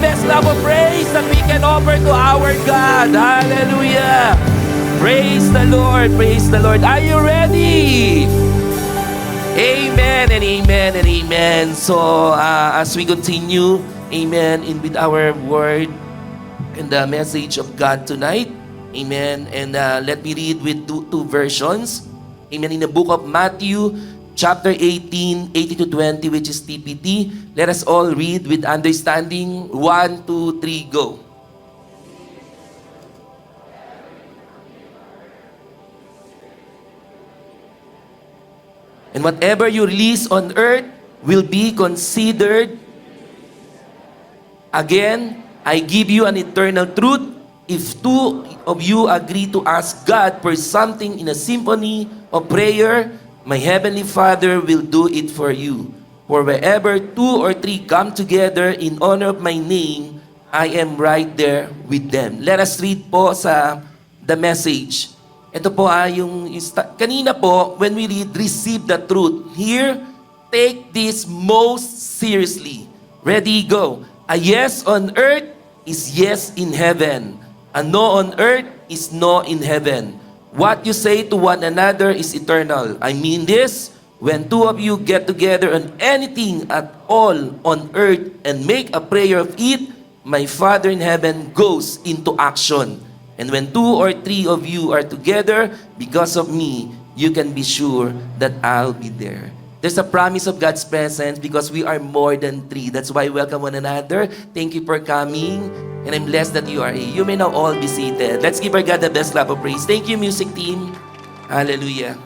best love of praise that we can offer to our God. Hallelujah. Praise the Lord. Praise the Lord. Are you ready? Amen and amen and amen. So as we continue, amen, with our word and the message of God tonight, amen. And let me read with two versions. Amen. In the book of Matthew, chapter 18, 80 to 20, which is TPT. Let us all read with understanding. 1, 2, 3, go. And whatever you release on earth will be considered. Again, I give you an eternal truth. If two of you agree to ask God for something in a symphony of prayer, my heavenly Father will do it for you. For wherever 2 or 3 come together in honor of my name, I am right there with them. Let us read po sa the message. Ito po kanina po, when we read, receive the truth. Here, take this most seriously. Ready, go. A yes on earth is yes in heaven. A no on earth is no in heaven. What you say to one another is eternal. I mean this, when 2 of you get together on anything at all on earth and make a prayer of it, my Father in heaven goes into action. And when 2 or 3 of you are together because of me, you can be sure that I'll be there. There's a promise of God's presence because we are more than 3. That's why welcome one another. Thank you for coming. And I'm blessed that you are here. You may now all be seated. Let's give our God the best clap of praise. Thank you, music team. Hallelujah.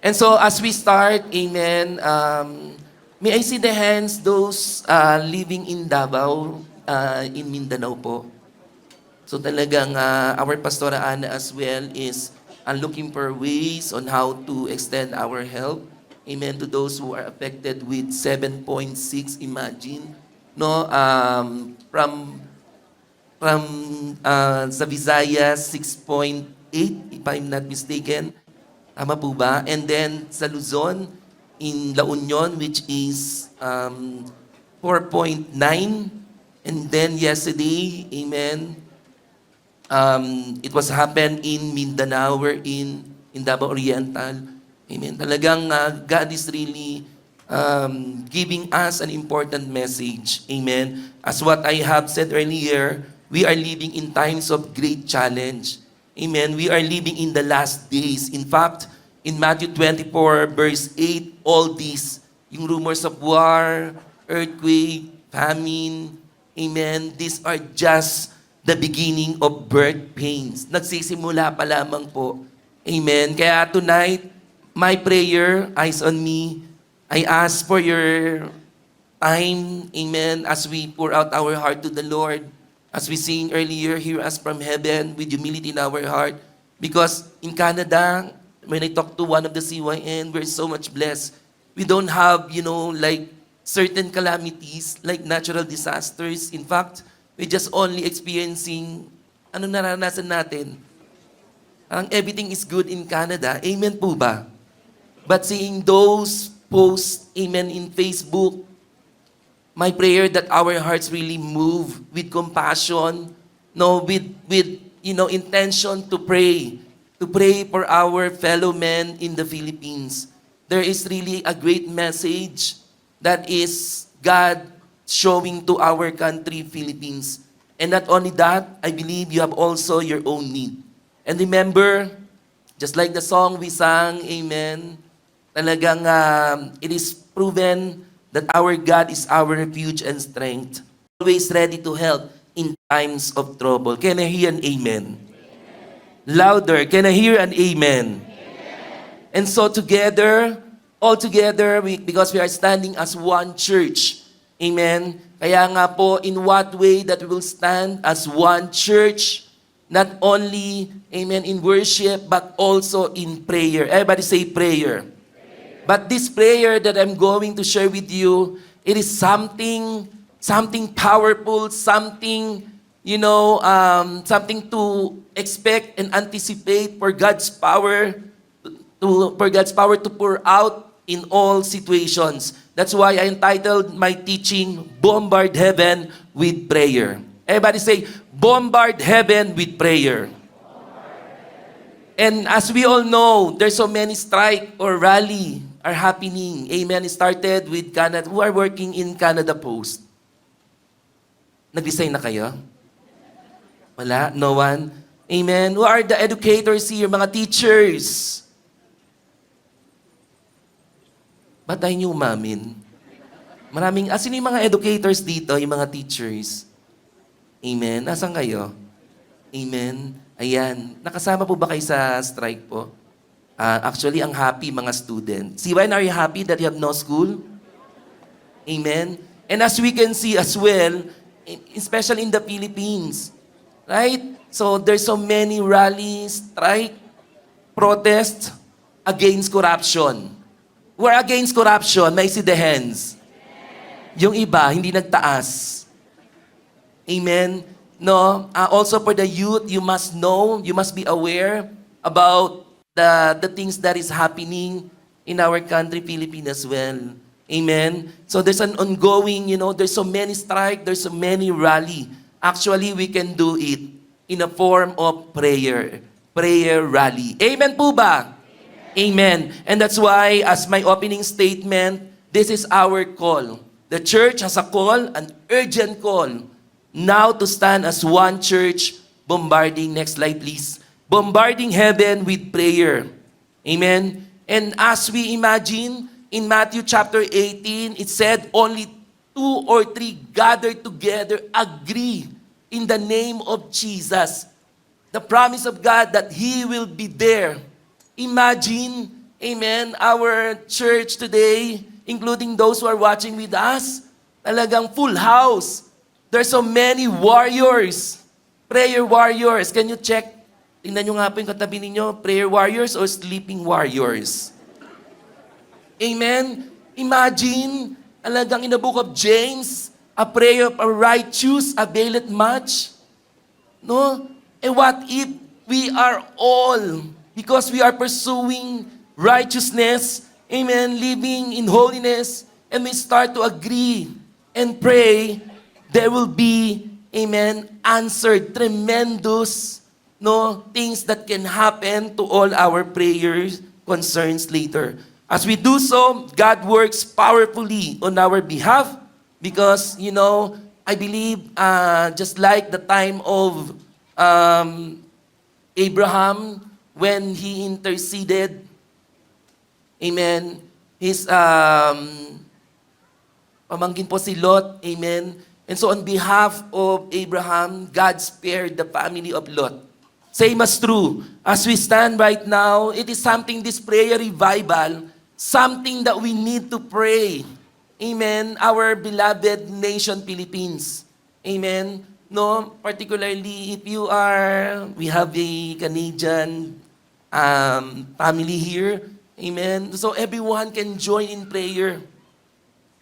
And so as we start, amen, may I see the hands, those living in Davao, in Mindanao po. So talagang our Pastora Ana as well is looking for ways on how to extend our help. Amen, to those who are affected with 7.6, imagine. No, from sa Visayas, 6.8, if I'm not mistaken. Tama po ba? And then sa Luzon, in La Union, which is 4.9. And then yesterday, amen, it was happened in Mindanao, we're in Davao Oriental. Amen. Talagang God is really giving us an important message. Amen. As what I have said earlier, we are living in times of great challenge. Amen. We are living in the last days. In fact, in Matthew 24 verse 8, all these, yung rumors of war, earthquake, famine, amen, these are just the beginning of birth pains. Nagsisimula pa lamang po. Amen. Kaya tonight, my prayer, eyes on me, I ask for your time, amen, as we pour out our heart to the Lord. As we sing earlier, hear us from heaven with humility in our heart. Because in Canada, when I talk to one of the CYN, we're so much blessed. We don't have, like certain calamities, like natural disasters. In fact, we're just only experiencing, naranasan natin? Parang everything is good in Canada. Amen po ba? But seeing those posts, amen, in Facebook, my prayer that our hearts really move with compassion, with intention to pray for our fellow men in the Philippines. There is really a great message that is God showing to our country, Philippines. And not only that, I believe you have also your own need. And remember, just like the song we sang, amen, talagang it is proven that our God is our refuge and strength, always ready to help in times of trouble. Can I hear an amen? Louder, can I hear an amen? And so all together, because we are standing as one church, amen. Kaya nga po, in what way that we will stand as one church, not only, amen, in worship, but also in prayer. Everybody say prayer. But this prayer that I'm going to share with you, it is something powerful, something, something to expect and anticipate for God's power to pour out in all situations That's why I entitled my teaching, Bombard Heaven with Prayer. Everybody say, bombard heaven with prayer. And as we all know, there's so many strike or rally are happening. Amen. It started with Canada. Who are working in Canada Post? Nag-design na kayo? Wala? No one? Amen. Who are the educators here? Mga teachers? Ba't tayo niyo umamin? Maraming, sino yung mga educators dito? Yung mga teachers? Amen. Nasaan kayo? Amen. Ayan. Nakasama po ba kayo sa strike po? Actually, ang happy mga students. See, when are you happy that you have no school? Amen. And as we can see as well, especially in the Philippines, right? So there's so many rallies, strike, protests against corruption. We're against corruption. May see the hands. Yung iba, hindi nagtaas. Amen. No, also for the youth, you must know, you must be aware about the things that is happening in our country, Philippines as well. Amen. So there's an ongoing, there's so many strike, there's so many rally. Actually, we can do it in a form of prayer. Prayer rally. Amen po ba? Amen. And that's why, as my opening statement, this is our call. The church has a call, an urgent call, now to stand as one church, bombarding, next slide please, bombarding heaven with prayer. Amen? And as we imagine, in Matthew chapter 18, it said, only 2 or 3 gathered together, agree in the name of Jesus. The promise of God that He will be there. Imagine, amen, our church today, including those who are watching with us, talagang full house. There's so many warriors, prayer warriors. Can you check? Tingnan nyo nga po yung katabi ninyo, prayer warriors or sleeping warriors? Amen? Imagine, talagang in the book of James, a prayer of a righteous availeth much. No? And what if we are all, because we are pursuing righteousness, amen, living in holiness, and we start to agree and pray, there will be, amen, answered tremendous things that can happen to all our prayers, concerns later. As we do so, God works powerfully on our behalf because, I believe just like the time of Abraham when he interceded, amen, his pamangkin po si Lot, amen. And so on behalf of Abraham, God spared the family of Lot. Same as true. As we stand right now, it is something, this prayer revival, something that we need to pray. Amen. Our beloved nation, Philippines. Amen. No, particularly if we have a Canadian family here. Amen. So everyone can join in prayer.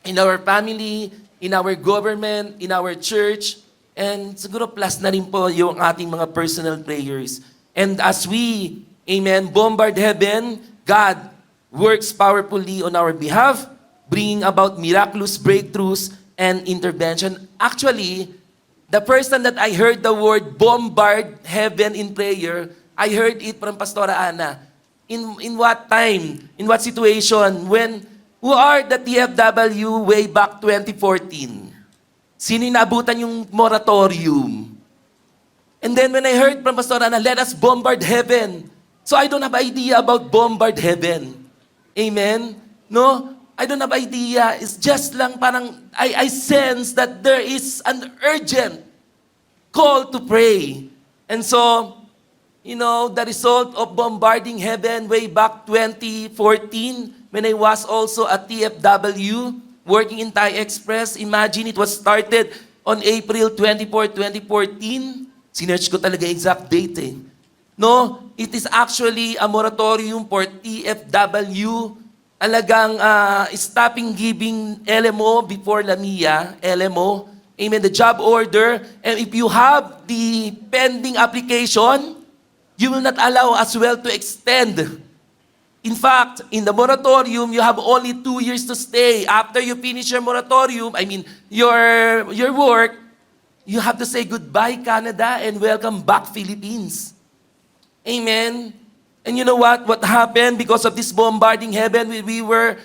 In our family, in our government, in our church, and siguro plus na rin po yung ating mga personal prayers. And as we, amen, bombard heaven, God works powerfully on our behalf, bringing about miraculous breakthroughs and intervention. Actually, the first time that I heard the word bombard heaven in prayer, I heard it from Pastora Ana. In what time? In what situation? Who are the TFW way back 2014? Sino yung naabutan yung moratorium? And then when I heard from Pastor Ana, let us bombard heaven. So I don't have idea about bombard heaven. Amen? No? I don't have idea. It's just lang parang I sense that there is an urgent call to pray. And so, the result of bombarding heaven way back 2014, when I was also at TFW, working in Thai Express, imagine it was started on April 24, 2014. Sinearch ko talaga exact date eh. No, it is actually a moratorium for TFW. Alagang stopping giving LMO before LAMIA, LMO. Amen, the job order. And if you have the pending application, you will not allow as well to extend In fact, in the moratorium, you have only 2 years to stay. After you finish your moratorium, your work, you have to say goodbye, Canada, and welcome back, Philippines. Amen. And you know what? What happened because of this bombarding heaven? We were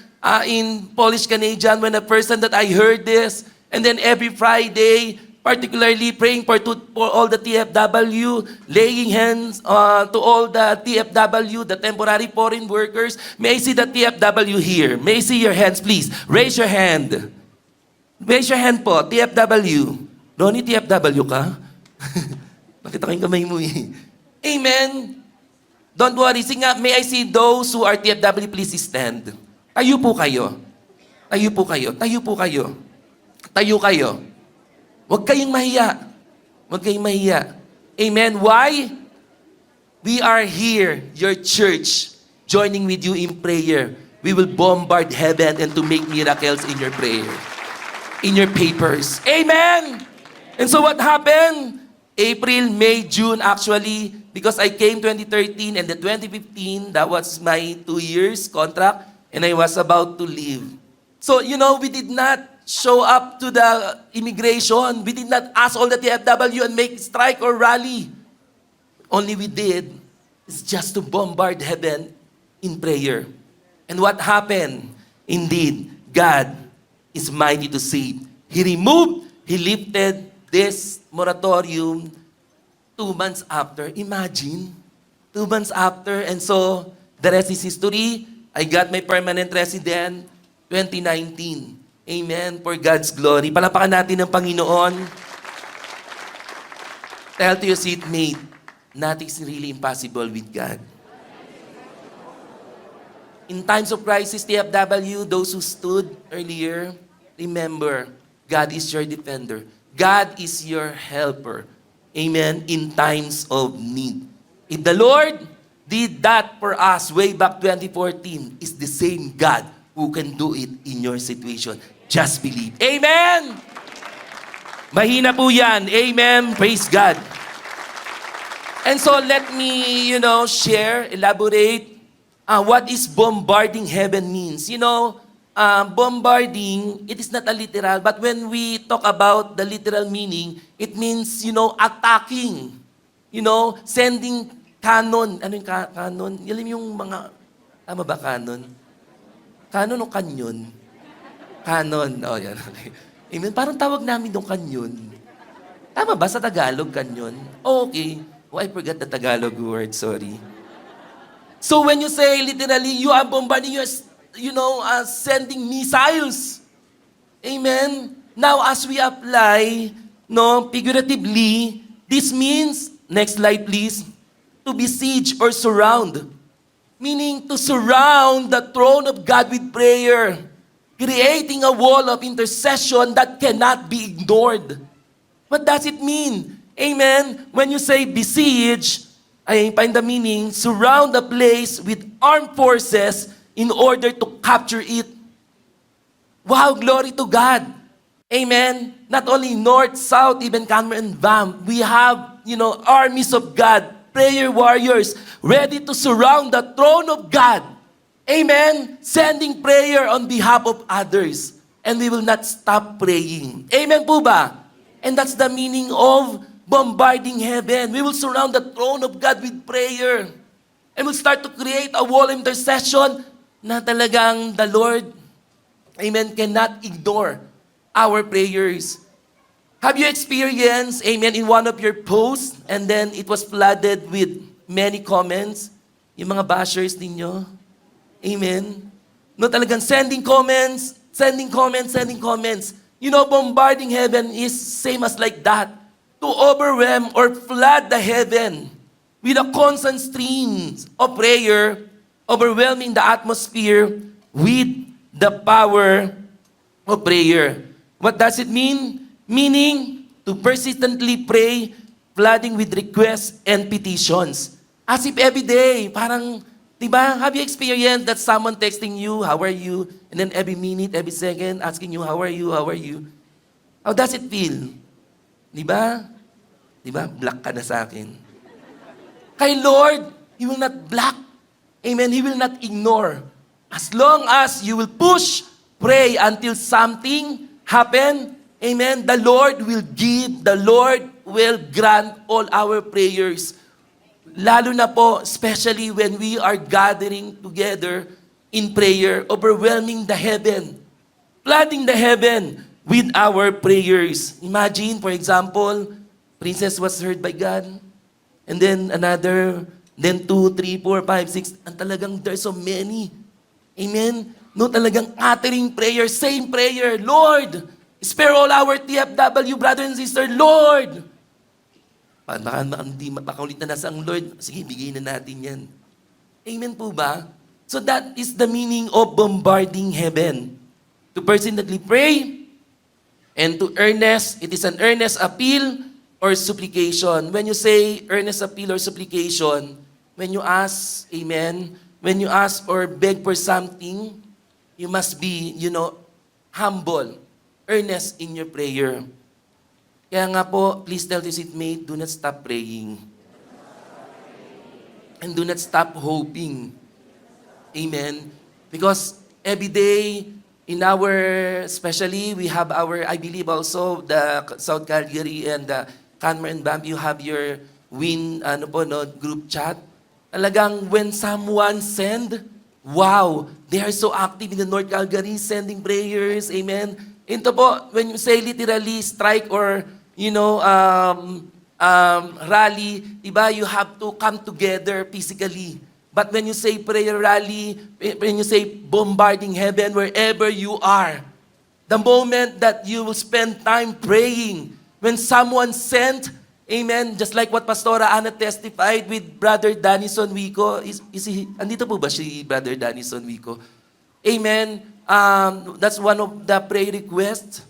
in Polish Canadian when the person that I heard this, and then every Friday, particularly praying for all the TFW, laying hands to all the TFW, the temporary foreign workers. May I see the TFW here? May I see your hands, please? Raise your hand. Raise your hand po, TFW. Ronnie, TFW ka? Nakita ko yung kamay mo eh. Amen. Don't worry. Sige nga, may I see those who are TFW, please stand. Tayo po kayo. Tayo po kayo. Tayo po kayo. Tayo kayo. Huwag kayong mahiya. Huwag kayong mahiya. Amen. Why? We are here, your church, joining with you in prayer. We will bombard heaven and to make miracles in your prayer, in your papers. Amen. And so what happened? April, May, June, actually, because I came 2013 and the 2015, that was my 2 years contract, and I was about to leave. So, we did not show up to the immigration. We did not ask all the TFW and make strike or rally. Only we did is just to bombard heaven in prayer. And what happened? Indeed, God is mighty to save. He lifted this moratorium 2 months after. Imagine, 2 months after. And so, the rest is history. I got my permanent resident 2019. Amen. For God's glory. Palapakan natin ng Panginoon. Tell to your seatmate, nothing's really impossible with God. In times of crisis, TFW, those who stood earlier, remember, God is your defender. God is your helper. Amen. In times of need. If the Lord did that for us way back 2014, it's the same God who can do it in your situation. Just believe. Amen! Mahina po yan. Amen. Praise God. And so let me, share, elaborate what is bombarding heaven means. Bombarding, it is not a literal, but when we talk about the literal meaning, it means, attacking. Sending cannon. Ano yung cannon? Alam yung mga, tama ba cannon? Cannon o kanyon? Cannon. Oh, yan. Okay. Amen. Parang tawag namin yung kanyon. Tama ba sa Tagalog, kanyon? Oh, okay. Oh, I forgot the Tagalog word. Sorry. So when you say literally, you are bombarding, sending missiles. Amen. Now, as we apply, figuratively, this means, next slide please, to besiege or surround. Meaning to surround the throne of God with prayer, creating a wall of intercession that cannot be ignored. What does it mean? Amen. When you say besiege, I find the meaning, surround the place with armed forces in order to capture it. Wow, glory to God. Amen. Not only north, south, even Cameron and Vam, we have, armies of God, prayer warriors, ready to surround the throne of God. Amen. Sending prayer on behalf of others. And we will not stop praying. Amen po ba? And that's the meaning of bombarding heaven. We will surround the throne of God with prayer. And we'll start to create a wall of intercession na talagang the Lord, amen, cannot ignore our prayers. Have you experienced, amen, in one of your posts, and then it was flooded with many comments? Yung mga bashers ninyo? Amen? Talagang sending comments. Bombarding heaven is same as like that. To overwhelm or flood the heaven with a constant stream of prayer, overwhelming the atmosphere with the power of prayer. What does it mean? Meaning, to persistently pray, flooding with requests and petitions. As if every day, parang, diba, have you experienced that someone texting you, how are you? And then every minute, every second, asking you, how are you? How does it feel? Diba? Diba? Black ka na sa akin. Kay Lord, He will not block. Amen. He will not ignore. As long as you will push, pray until something happen, amen, the Lord will give, the Lord will grant all our prayers. Lalo na po, especially when we are gathering together in prayer, overwhelming the heaven, flooding the heaven with our prayers. Imagine, for example, princess was heard by God, and then another, then 2, 3, 4, 5, 6, and talagang there's so many. Amen? No, talagang uttering prayer, same prayer, Lord, spare all our TFW brothers and sisters, Lord. Baka hindi mapakaulit na nasa ang Lord, sige, bigay na natin yan. Amen po ba? So that is the meaning of bombarding heaven. To personally pray, and to earnest, it is an earnest appeal or supplication. When you say earnest appeal or supplication, when you ask, amen, when you ask or beg for something, you must be, humble, earnest in your prayer. Kaya nga po, please tell your seatmate, do not stop praying. And do not stop hoping. Amen? Because every day, especially, we have our, I believe also, the South Calgary and the Canmore and Banff, you have your group chat. Talagang when someone send, wow, they are so active in the North Calgary, sending prayers, amen. Ito po, when you say literally strike or, rally, diba, you have to come together physically. But when you say prayer rally, when you say bombarding heaven, wherever you are, the moment that you will spend time praying, when someone sent, amen, just like what Pastora Ana testified with Brother Danison Wico, is he, andito po ba si Brother Danison Wico? Amen. That's one of the prayer requests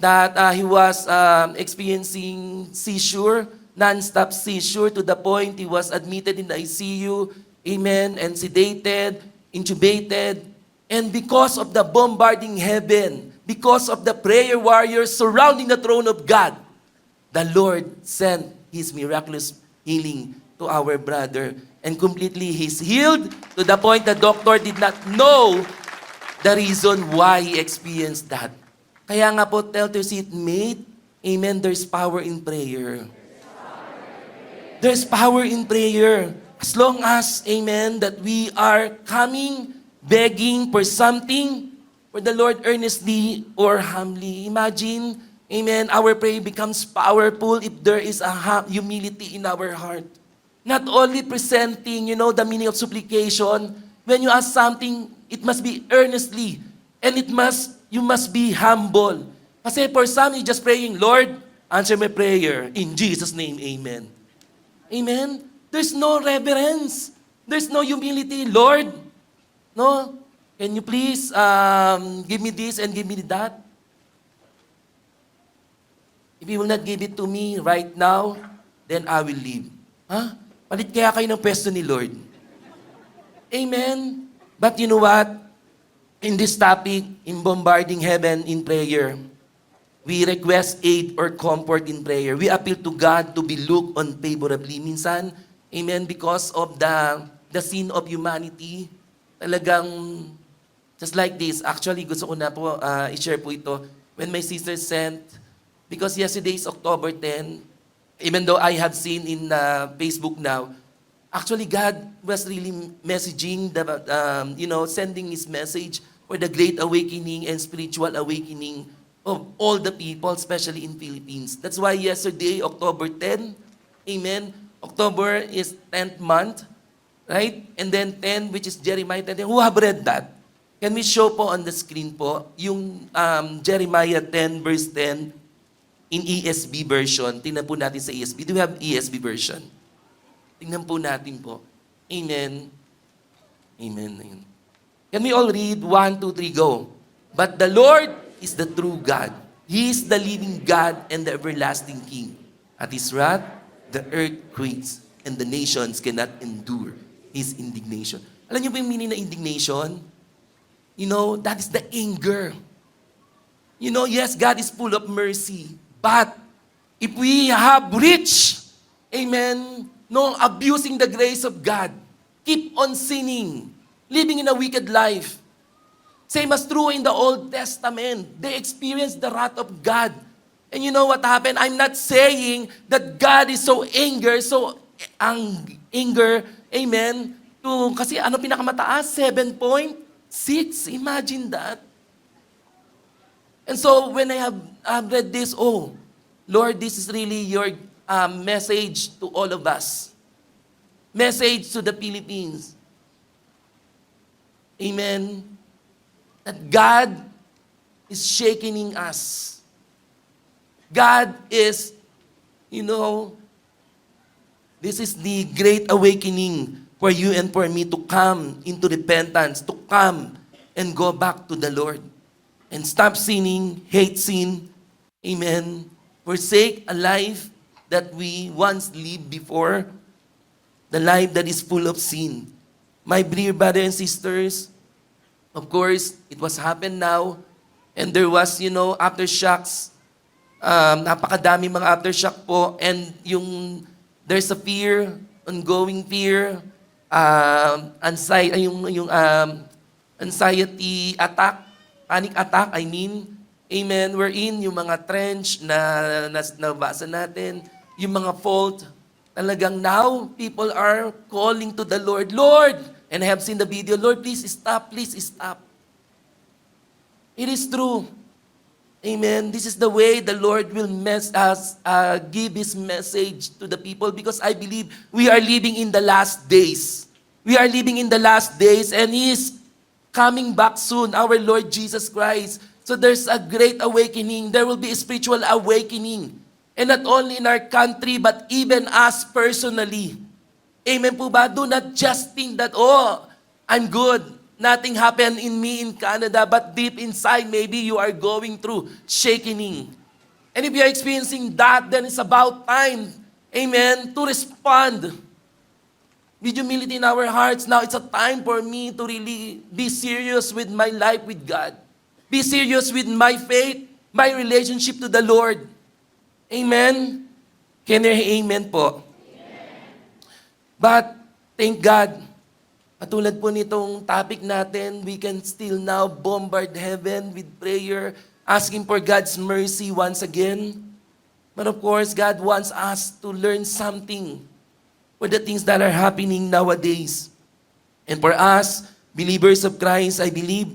that he was experiencing seizure, non-stop seizure, to the point he was admitted in the ICU, amen, and sedated, intubated. And because of the bombarding heaven, because of the prayer warriors surrounding the throne of God, the Lord sent His miraculous healing to our brother. And completely he's healed to the point the doctor did not know the reason why he experienced that. Kaya nga po, tell to your seatmate, amen, there's power in prayer. There's power in prayer. As long as, amen, that we are coming, begging for something, for the Lord earnestly or humbly. Imagine, amen, our prayer becomes powerful if there is a humility in our heart. Not only presenting, the meaning of supplication. When you ask something, it must be earnestly. And you must be humble. Kasi for some, you're just praying, Lord, answer my prayer. In Jesus' name, amen. Amen? There's no reverence. There's no humility. Lord, no? Can you please give me this and give me that? If you will not give it to me right now, then I will leave. Ha? Palit kaya kayo ng pwesto ni Lord. Amen? But you know what? In this topic, in bombarding heaven in prayer, we request aid or comfort in prayer. We appeal to God to be looked on favorably. Minsan, amen, because of the sin of humanity, talagang, just like this, actually gusto ko na po i-share po ito. When my sister sent, because yesterday is October 10, even though I have seen in Facebook now, actually God was really messaging, sending His message for the great awakening and spiritual awakening of all the people, especially in Philippines. That's why yesterday, October 10, amen, October is 10th month, right? And then 10, which is Jeremiah 10. Who have read that? Can we show po on the screen po yung Jeremiah 10 verse 10 in ESV version? Tingnan po natin sa ESV. Do we have ESV version? Tingnan po natin po. Amen. Amen. Amen. Can we all read? 1, 2, 3, go. But the Lord is the true God. He is the living God and the everlasting King. At His wrath, the earth quakes, and the nations cannot endure His indignation. Alam niyo ba yung meaning na indignation? That is the anger. Yes, God is full of mercy. But if we have reached, amen, abusing the grace of God, keep on sinning, living in a wicked life. Same as true in the Old Testament. They experienced the wrath of God. And you know what happened? I'm not saying that God is so anger, amen, kasi ano pinakamataas? 7.6. Imagine that. And so when I've read this, oh, Lord, this is really your message to all of us. Message to the Philippines. Amen. That God is shaking us. God is, this is the great awakening for you and for me to come into repentance, to come and go back to the Lord. And stop sinning, hate sin. Amen. Forsake a life that we once lived before, the life that is full of sin. My dear brothers and sisters, of course, it was happened now, and there was, aftershocks. Napakadami mga aftershock po, and there's a fear, ongoing fear, anxiety attack, panic attack, amen, wherein yung mga trench na nabasa natin, yung mga fault, talagang now, people are calling to the Lord, Lord, and I have seen the video, Lord, please stop. It is true. Amen. This is the way the Lord will give His message to the people, because I believe we are living in the last days. We are living in the last days, and He is coming back soon, our Lord Jesus Christ. So there's a great awakening. There will be a spiritual awakening. And not only in our country, but even us personally. Amen po ba? Do not just think that, oh, I'm good. Nothing happened in me in Canada, but deep inside, maybe you are going through shaking. And if you are experiencing that, then it's about time, amen, to respond. With humility in our hearts, now it's a time for me to really be serious with my life with God. Be serious with my faith, my relationship to the Lord. Amen? Can you hear amen po? But, thank God, katulad po nitong topic natin, we can still now bombard heaven with prayer, asking for God's mercy once again. But of course, God wants us to learn something for the things that are happening nowadays. And for us, believers of Christ, I believe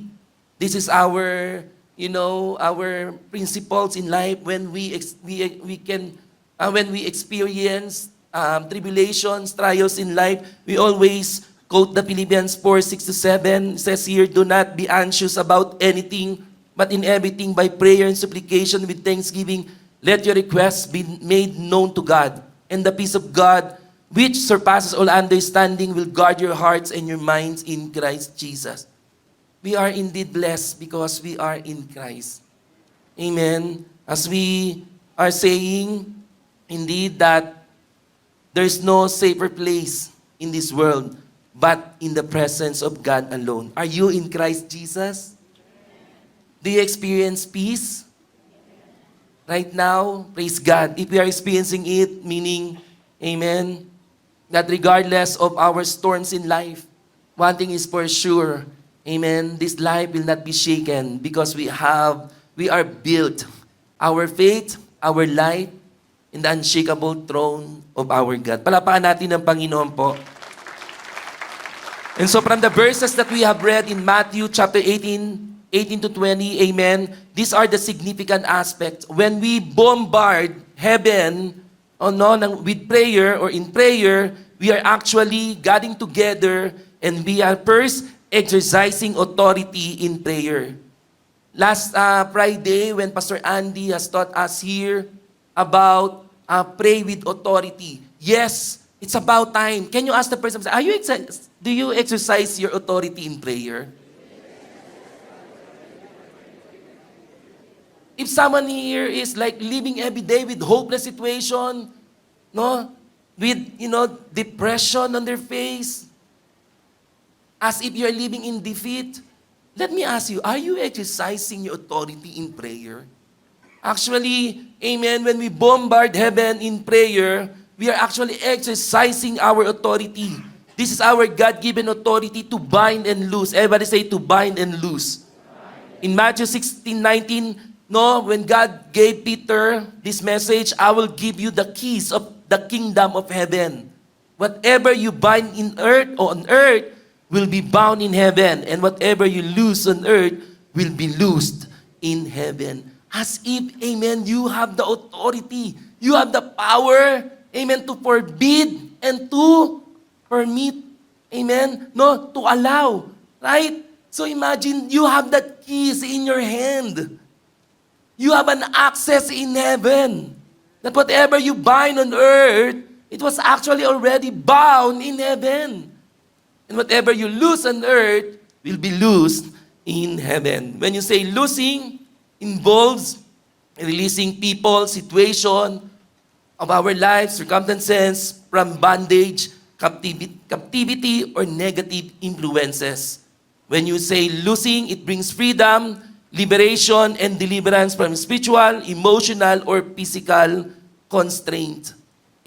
this is our, our principles in life when we experience tribulations, trials in life. We always quote the Philippians 4:6-7. It says here, do not be anxious about anything, but in everything by prayer and supplication with thanksgiving, let your requests be made known to God. And the peace of God, which surpasses all understanding, will guard your hearts and your minds in Christ Jesus. We are indeed blessed because we are in Christ. Amen. As we are saying, indeed, that there's no safer place in this world but in the presence of God alone. Are you in Christ Jesus? Do you experience peace? Right now, praise God. If we are experiencing it, meaning, amen, that regardless of our storms in life, one thing is for sure, amen, this life will not be shaken because we are built, our faith, our life, in the unshakable throne of our God. Palapakan natin ang Panginoon po. And so from the verses that we have read in Matthew chapter 18-20, amen, these are the significant aspects. When we bombard heaven with prayer or in prayer, we are actually getting together and we are first exercising authority in prayer. Last Friday, when Pastor Andy has taught us here about pray with authority. Yes, it's about time. Can you ask the person, do you exercise your authority in prayer? If someone here is like living every day with hopeless situation, with depression on their face, as if you're living in defeat, let me ask you, are you exercising your authority in prayer? Actually, amen, when we bombard heaven in prayer, we are actually exercising our authority. This is our God-given authority to bind and loose. Everybody say to bind and loose. In Matthew 16:19, no, when God gave Peter this message, I will give you the keys of the kingdom of heaven. Whatever you bind in earth or on earth will be bound in heaven, and whatever you loose on earth will be loosed in heaven. As if, amen, you have the authority, you have the power, amen, to forbid and to permit, amen, no, to allow, right? So imagine you have that keys in your hand. You have an access in heaven. That whatever you bind on earth, it was actually already bound in heaven. And whatever you loose on earth will be loosed in heaven. When you say loosing, involves releasing people, situation of our lives, circumstances from bondage, captivity, or negative influences. When you say loosing, it brings freedom, liberation, and deliverance from spiritual, emotional, or physical constraint.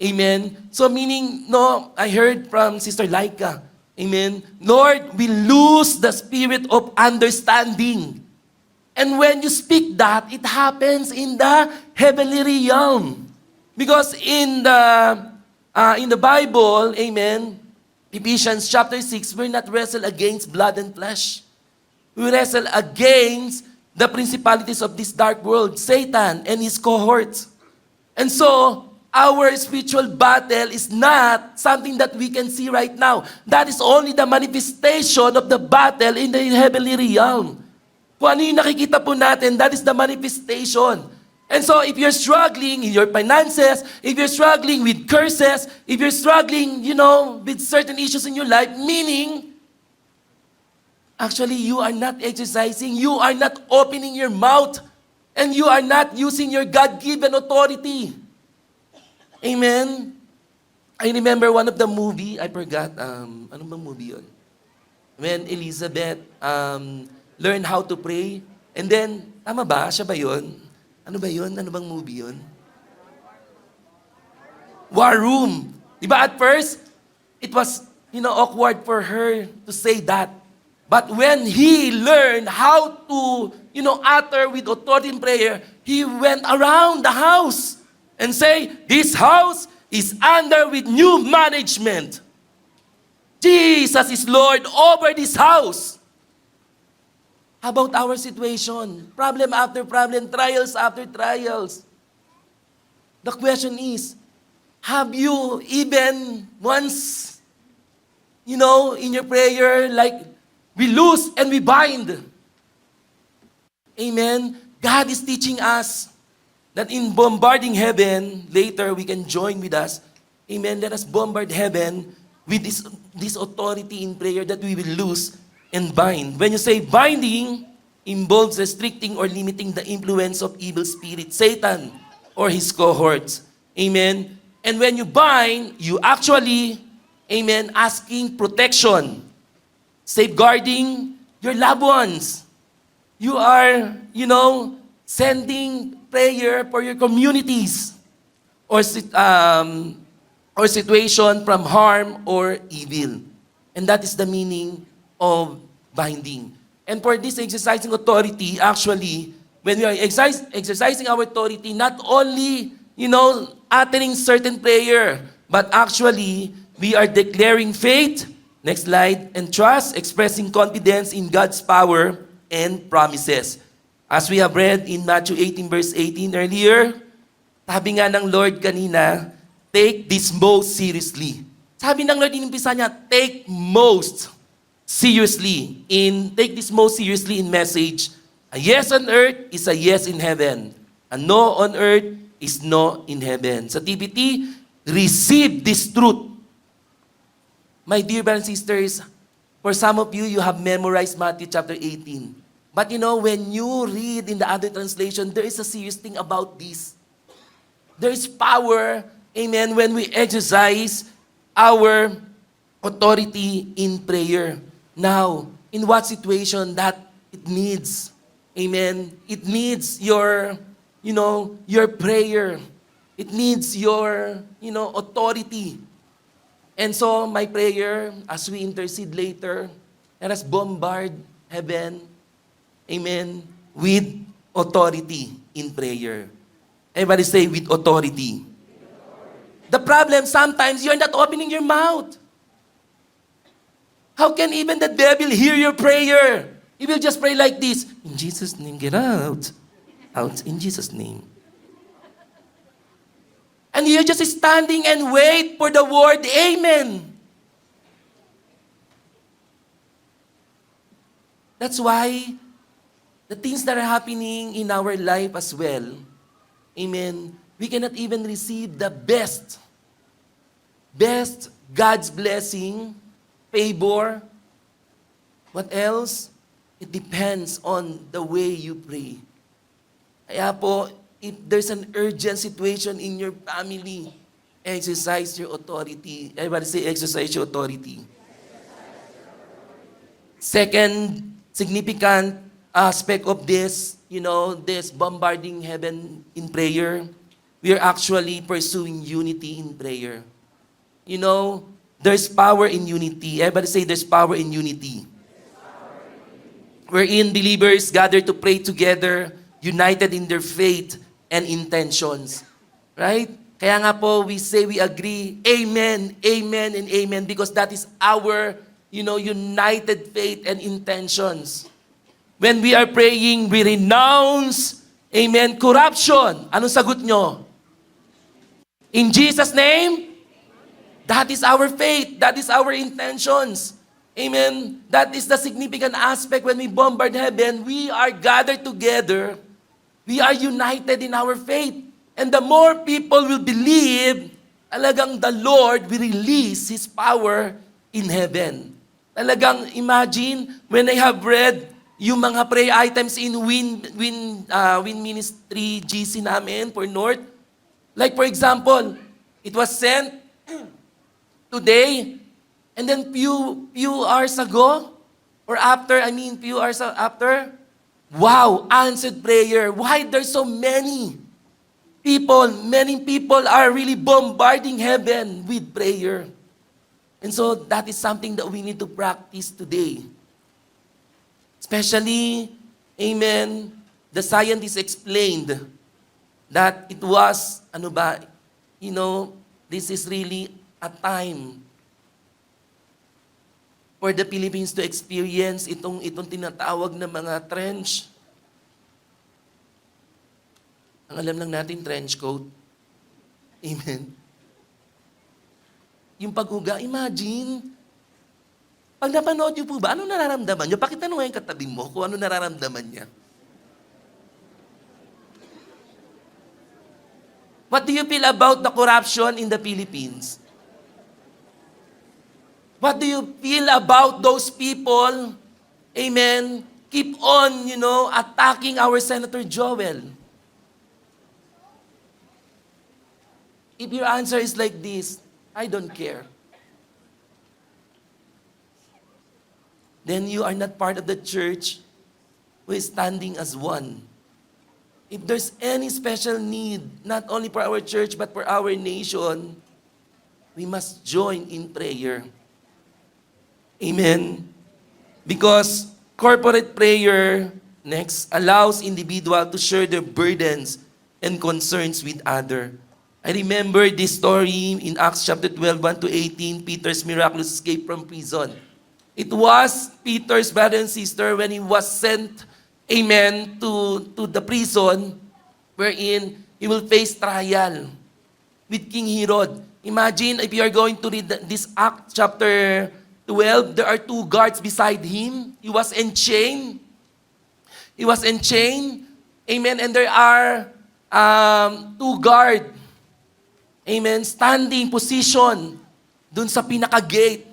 Amen? So meaning, no, I heard from Sister Laika, amen, Lord, we lose the spirit of understanding. And when you speak that, it happens in the heavenly realm. Because in the Bible, amen, Ephesians chapter 6, we're not wrestle against blood and flesh. We wrestle against the principalities of this dark world, Satan and his cohorts. And so, our spiritual battle is not something that we can see right now. That is only the manifestation of the battle in the heavenly realm. Kung ano yung nakikita po natin, that is the manifestation. And so if you're struggling in your finances, if you're struggling with curses, if you're struggling, with certain issues in your life, meaning, actually, you are not exercising, you are not opening your mouth, and you are not using your God-given authority. Amen? I remember one of the movie, I forgot, ano bang movie yun? When Elizabeth learned how to pray, and then, tama ba? Siya ba yun? Ano ba yun? Ano bang movie yun? War Room. Diba at first, it was, awkward for her to say that. But when he learned how to, utter with authority in prayer, he went around the house and say, this house is under with new management. Jesus is Lord over this house. How about our situation? Problem after problem, trials after trials. The question is, have you even once, in your prayer, like, we loose and we bind? Amen? God is teaching us that in bombarding heaven, later we can join with us. Amen? Let us bombard heaven with this authority in prayer that we will loose and bind. When you say binding, involves restricting or limiting the influence of evil spirits, Satan or his cohorts. Amen? And when you bind, you actually, amen, asking protection, safeguarding your loved ones. You are, sending prayer for your communities or situation from harm or evil. And that is the meaning of binding. And for this exercising authority, actually, when we are exercising our authority, not only, uttering certain prayer, but actually, we are declaring faith, next slide, and trust, expressing confidence in God's power and promises. As we have read in Matthew 18 verse 18 earlier, sabi nga ng Lord kanina, take this most seriously. Sabi ng Lord, inimpisa niya, take this most seriously in message. A yes on earth is a yes in heaven. A no on earth is no in heaven. Sa TPT, receive this truth. My dear brothers and sisters, for some of you, you have memorized Matthew chapter 18. But when you read in the other translation, there is a serious thing about this. There is power, amen, when we exercise our authority in prayer. Now, in what situation that it needs? Amen. It needs your prayer. It needs your, authority. And so, my prayer, as we intercede later, let us bombard heaven, amen, with authority in prayer. Everybody say, with authority. The problem, sometimes you're not opening your mouth. How can even the devil hear your prayer? He will just pray like this, in Jesus' name, get out. Out in Jesus' name. And you're just standing and wait for the word, amen. That's why the things that are happening in our life as well, amen, we cannot even receive the best God's blessing, favor. What else? It depends on the way you pray. Kaya po, if there's an urgent situation in your family, exercise your authority. Everybody say, exercise your authority. Second significant aspect of this, this bombarding heaven in prayer, we are actually pursuing unity in prayer. There's power in unity. Everybody say, there's power in unity. Wherein believers gather to pray together, united in their faith and intentions. Right? Kaya nga po, we say, we agree, amen, amen, and amen, because that is our, united faith and intentions. When we are praying, we renounce, amen, corruption. Anong sagot nyo? In Jesus' name? That is our faith. That is our intentions. Amen. That is the significant aspect when we bombard heaven. We are gathered together. We are united in our faith. And the more people will believe, talagang the Lord will release His power in heaven. Talagang imagine when I have read yung mga prayer items in Win Ministry GC namin for North. Like for example, it was sent today, and then few hours ago, or after, few hours after, wow, answered prayer. Why there's so many people are really bombarding heaven with prayer. And so that is something that we need to practice today. Especially, amen, the scientists explained that it was, this is really a time for the Philippines to experience itong tinatawag na mga trench. Ang alam lang natin, trench coat. Amen. Yung pag-uga, imagine, pag napanood niyo po ba, ano nararamdaman niyo? Pakitanong yung katabi mo kung ano nararamdaman niya. What do you feel about the corruption in the Philippines? What do you feel about those people, amen, keep on, attacking our Senator Joel? If your answer is like this, I don't care. Then you are not part of the church who is standing as one. If there's any special need, not only for our church, but for our nation, we must join in prayer. Amen. Because corporate prayer, next, allows individual to share their burdens and concerns with others. I remember this story in Acts chapter 12, 1 to 18, Peter's miraculous escape from prison. It was Peter's brother and sister when he was sent, amen, to the prison wherein he will face trial with King Herod. Imagine if you are going to read this Acts chapter 12, there are two guards beside him. He was enchained. He was enchained. Amen. And there are two guards. Amen. Standing position dun sa pinaka-gate.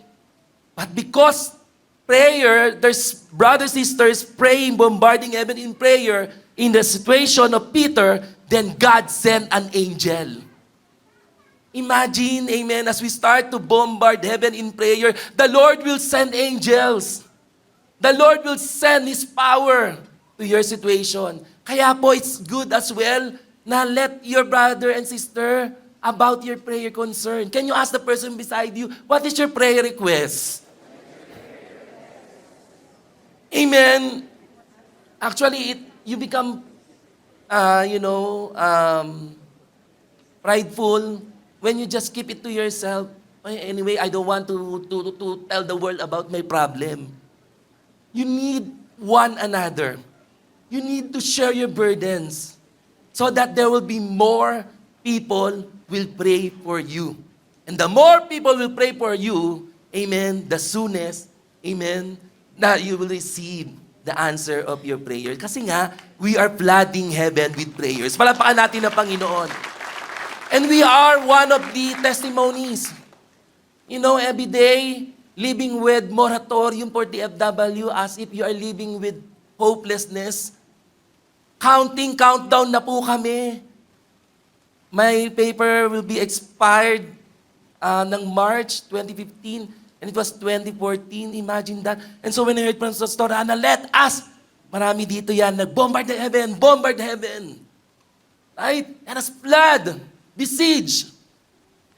But because prayer, there's brothers, sisters praying, bombarding heaven in prayer, in the situation of Peter, then God sent an angel. Imagine, amen, as we start to bombard heaven in prayer, the Lord will send angels. The Lord will send His power to your situation. Kaya po, it's good as well na let your brother and sister about your prayer concern. Can you ask the person beside you, what is your prayer request? Amen. Actually, you become, prideful when you just keep it to yourself. "Ay, anyway, I don't want to tell the world about my problem." You need one another. You need to share your burdens so that there will be more people will pray for you. And the more people will pray for you, amen, the soonest, amen, that you will receive the answer of your prayer. Kasi nga, we are flooding heaven with prayers. Palapakan natin ang Panginoon. And we are one of the testimonies. Every day, living with moratorium for DFW as if you are living with hopelessness. Countdown na po kami. My paper will be expired ng March 2015 and it was 2014. Imagine that. And so when I heard from Pastor Ana, let us, marami dito yan, bombard the heaven. Right? Let us flood, besiege.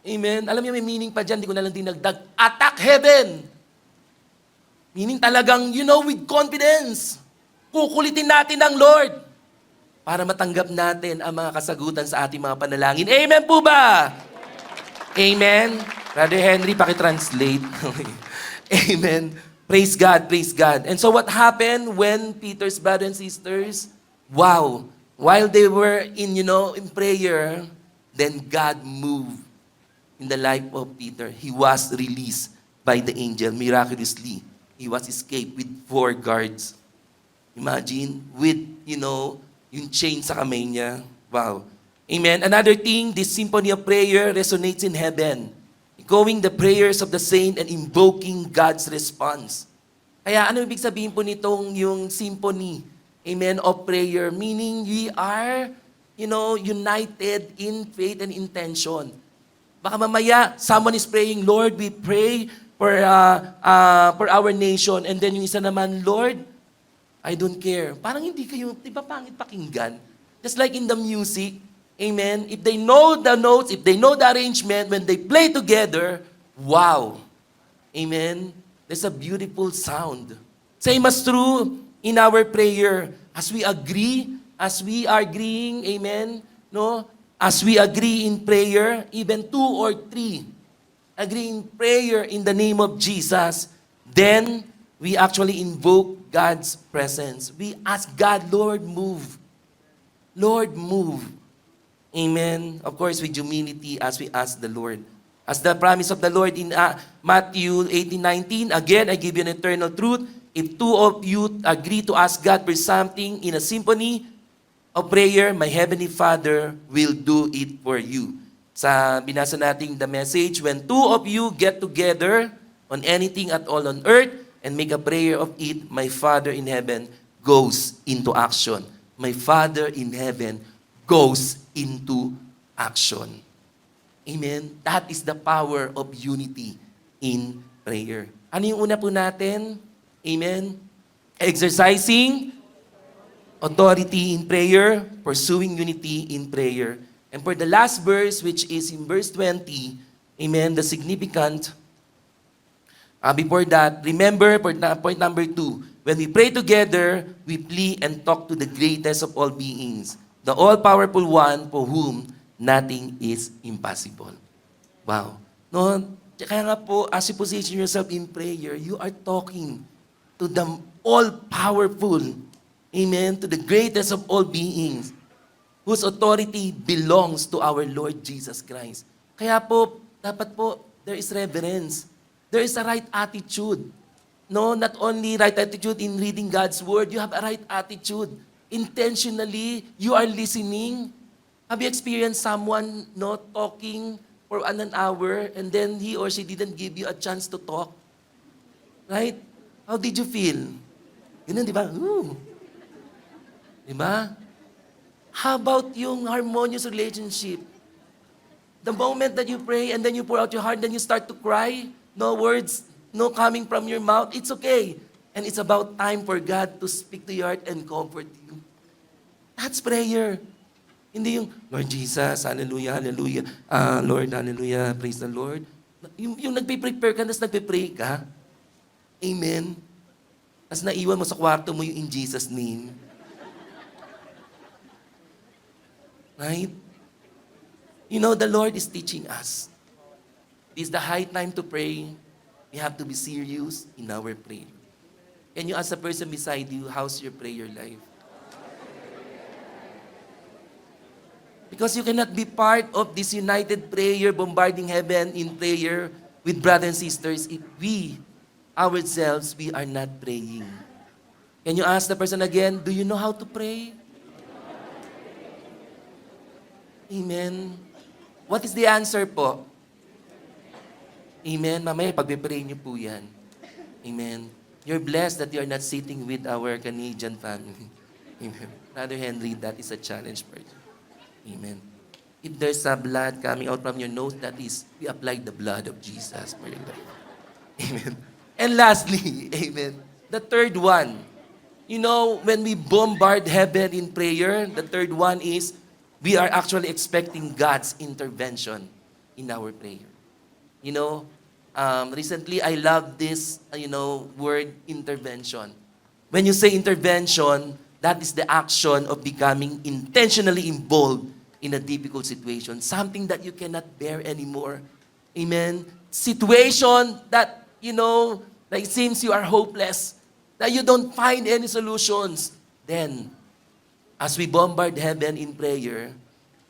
Amen? Alam niyo, may meaning pa dyan, di ko na lang dinagdag. Attack heaven. Meaning talagang, with confidence. Kukulitin natin ang Lord para matanggap natin ang mga kasagutan sa ating mga panalangin. Amen po ba? Amen. Brother Henry, pakitranslate. Amen. Praise God, praise God. And so what happened when Peter's brothers and sisters, wow, while they were in prayer, then God moved in the life of Peter. He was released by the angel miraculously. He was escaped with 4 guards. Imagine, with, yung chain sa kamay niya. Wow. Amen. Another thing, this symphony of prayer resonates in heaven. Echoing the prayers of the saint and invoking God's response. Kaya ano ibig sabihin po nitong yung symphony, amen, of prayer? Meaning we are, united in faith and intention. Baka mamaya, someone is praying, Lord, we pray for our nation. And then yung isa naman, Lord, I don't care. Parang hindi kayo, di ba pangit pakinggan? Just like in the music, amen, if they know the notes, if they know the arrangement, when they play together, wow. Amen. There's a beautiful sound. Same as true in our prayer. As we are agreeing, amen, no? As we agree in prayer, even 2 or 3 agree in prayer in the name of Jesus, then we actually invoke God's presence. We ask God, Lord, move. Lord, move. Amen. Of course, with humility as we ask the Lord. As the promise of the Lord in Matthew 18:19, again, I give you an eternal truth. If 2 of you agree to ask God for something in a symphony of prayer, my Heavenly Father will do it for you. Sa binasa nating the message, when 2 of you get together on anything at all on earth and make a prayer of it, my Father in heaven goes into action. My Father in heaven goes into action. Amen? That is the power of unity in prayer. Ano yung una po natin? Amen? Exercising authority in prayer, pursuing unity in prayer. And for the last verse, which is in verse 20, amen, the significant, before that, remember, point number 2, when we pray together, we plead and talk to the greatest of all beings, the all-powerful one for whom nothing is impossible. Wow. No, kaya nga po, as you position yourself in prayer, you are talking to the all-powerful, amen, to the greatest of all beings, whose authority belongs to our Lord Jesus Christ. Kaya po, dapat po, there is reverence. There is a right attitude. No, not only right attitude in reading God's word, you have a right attitude. Intentionally, you are listening. Have you experienced someone talking for an hour and then he or she didn't give you a chance to talk? Right? How did you feel? Ganun, di ba? Ooh. Di ba? How about yung harmonious relationship? The moment that you pray and then you pour out your heart, then you start to cry, no words, no coming from your mouth, it's okay. And it's about time for God to speak to your heart and comfort you. That's prayer. Hindi yung, Lord Jesus, hallelujah, hallelujah. Lord, hallelujah, praise the Lord. Yung nagpe-prepare ka, tapos nagpe-pray ka. Amen. Tapos naiwan mo sa kwarto mo yung in Jesus' name. Right? You know, the Lord is teaching us. It is the high time to pray. We have to be serious in our prayer. Can you ask the person beside you, how's your prayer life? Because you cannot be part of this united prayer, bombarding heaven in prayer with brothers and sisters if we, ourselves, we are not praying. Can you ask the person again, do you know how to pray? Amen. What is the answer po? Amen. Mamaya, pagpipray niyo po yan. Amen. You're blessed that you are not sitting with our Canadian family. Amen. Brother Henry, that is a challenge for you. Amen. If there's a blood coming out from your nose, that is, we apply the blood of Jesus for your life. Amen. And lastly, amen, the third one. You know, when we bombard heaven in prayer, the third one is, we are actually expecting God's intervention in our prayer. You know, recently I love this, word intervention. When you say intervention, that is the action of becoming intentionally involved in a difficult situation. Something that you cannot bear anymore. Amen? Situation that, like it seems you are hopeless, that you don't find any solutions. Then, as we bombard heaven in prayer,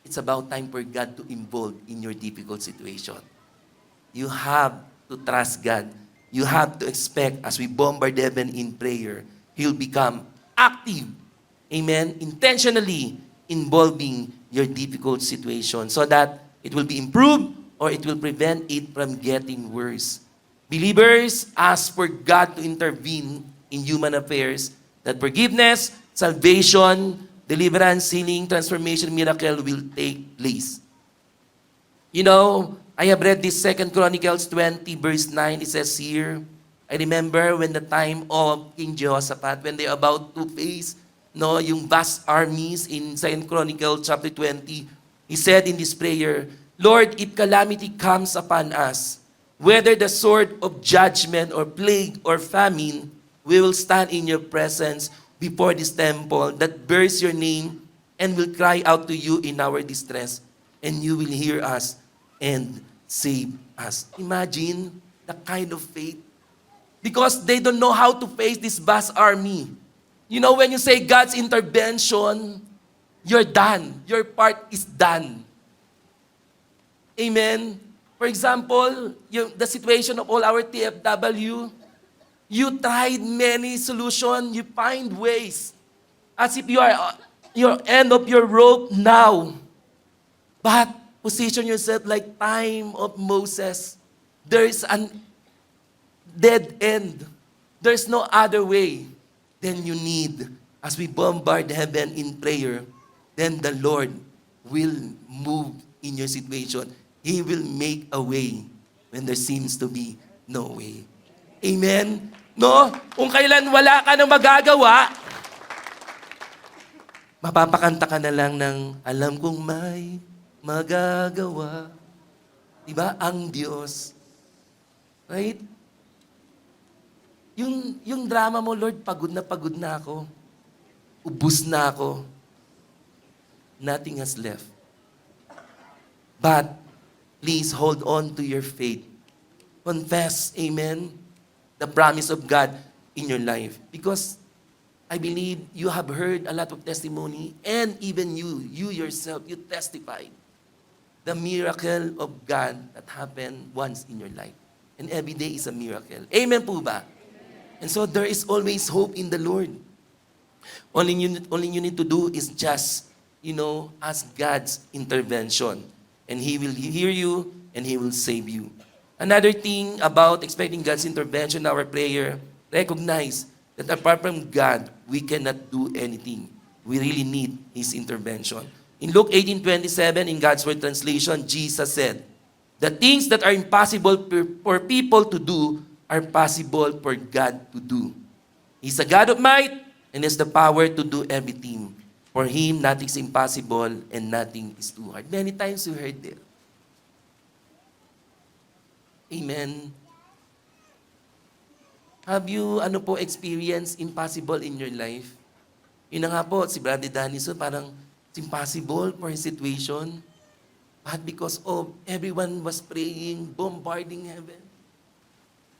it's about time for God to involve in your difficult situation. You have to trust God. You have to expect, as we bombard heaven in prayer, He'll become active. Amen? Intentionally involving your difficult situation so that it will be improved or it will prevent it from getting worse. Believers, ask for God to intervene in human affairs, that forgiveness, salvation, deliverance, healing, transformation, miracle will take place. You know, I have read this 2 Chronicles 20 verse 9. It says here, I remember when the time of King Jehoshaphat, when they're about to face yung vast armies in 2 Chronicles chapter 20, he said in this prayer, Lord, if calamity comes upon us, whether the sword of judgment or plague or famine, we will stand in your presence before this temple that bears your name and will cry out to you in our distress, and you will hear us and save us. Imagine the kind of faith. Because they don't know how to face this vast army. You know, when you say God's intervention, you're done. Your part is done. Amen? For example, the situation of all our TFW, you tried many solutions, you find ways. As if you are your end of your rope now. But position yourself like time of Moses. There is an dead end. There's no other way. Then you need, as we bombard heaven in prayer, then the Lord will move in your situation. He will make a way when there seems to be no way. Amen? No? Kung kailan wala ka nang magagawa, mapapakanta ka na lang ng, alam kong may magagawa. Diba? Ang Diyos. Right? Yung drama mo, Lord, pagod na ako. Ubus na ako. Nothing has left. But, please hold on to your faith. Confess, amen, the promise of God in your life. Because I believe you have heard a lot of testimony, and even you yourself, you testified the miracle of God that happened once in your life. And every day is a miracle. Amen po ba? And so there is always hope in the Lord. Only you need to do is just, ask God's intervention. And He will hear you and He will save you. Another thing about expecting God's intervention in our prayer, recognize that apart from God, we cannot do anything. We really need His intervention. In Luke 18:27, in God's Word translation, Jesus said, the things that are impossible for people to do are possible for God to do. He's a God of might and has the power to do everything. For Him, nothing is impossible and nothing is too hard. Many times you heard it. Amen. Have you, experienced impossible in your life? Yun na nga po, si Brother Danison, parang it's impossible for his situation. But because of everyone was praying, bombarding heaven,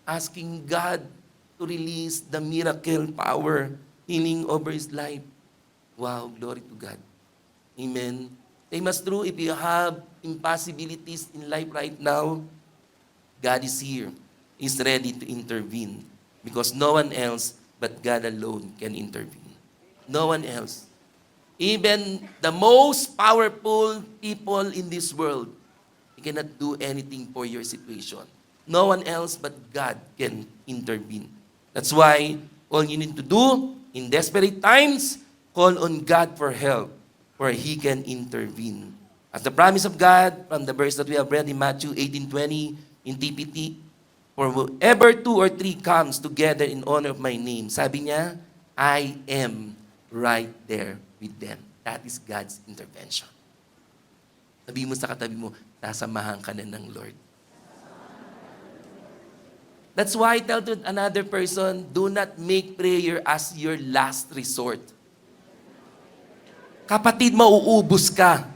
asking God to release the miracle power, healing over his life. Wow, glory to God. Amen. Same as true, if you have impossibilities in life right now, God is here. He's ready to intervene. Because no one else but God alone can intervene. No one else. Even the most powerful people in this world, they cannot do anything for your situation. No one else but God can intervene. That's why all you need to do in desperate times, call on God for help, for He can intervene. As the promise of God from the verse that we have read in Matthew 18:20 in TPT, for whoever 2 or 3 comes together in honor of my name, sabi niya, I am right there with them. That is God's intervention. Sabi mo sa katabi mo, nasamahan ka na ng Lord. That's why I tell to another person, do not make prayer as your last resort. Kapatid, mauubos ka.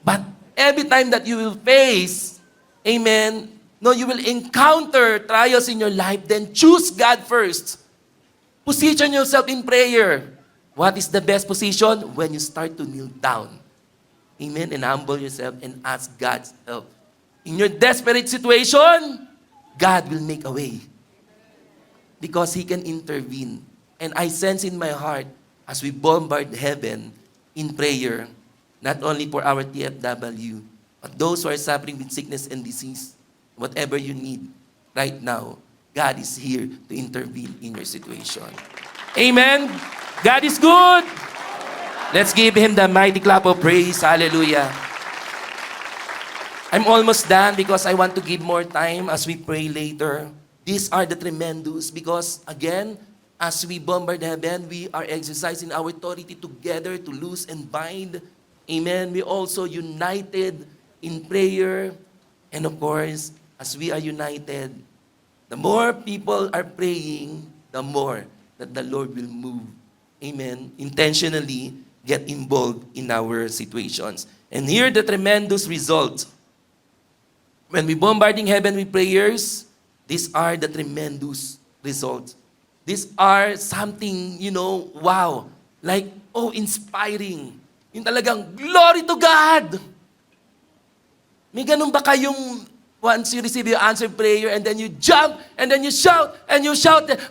But every time that you will face, amen, no, you will encounter trials in your life, then choose God first. Position yourself in prayer. What is the best position? When you start to kneel down. Amen, and humble yourself and ask God's help. In your desperate situation, God will make a way. Because He can intervene. And I sense in my heart, as we bombard heaven in prayer, not only for our TFW, but those who are suffering with sickness and disease, whatever you need right now, God is here to intervene in your situation. Amen. God is good. Let's give Him the mighty clap of praise. Hallelujah. I'm almost done because I want to give more time as we pray later. These are the tremendous because, again, as we bombard heaven, we are exercising our authority together to loose and bind. Amen. We also united in prayer. And of course, as we are united, the more people are praying, the more that the Lord will move. Amen. Intentionally get involved in our situations. And here the tremendous result. When we bombarding heaven with prayers, these are the tremendous results. These are something, wow, like, inspiring. Yung talagang, glory to God! May ganun ba kayong once you receive your answered prayer and then you jump and then you shout,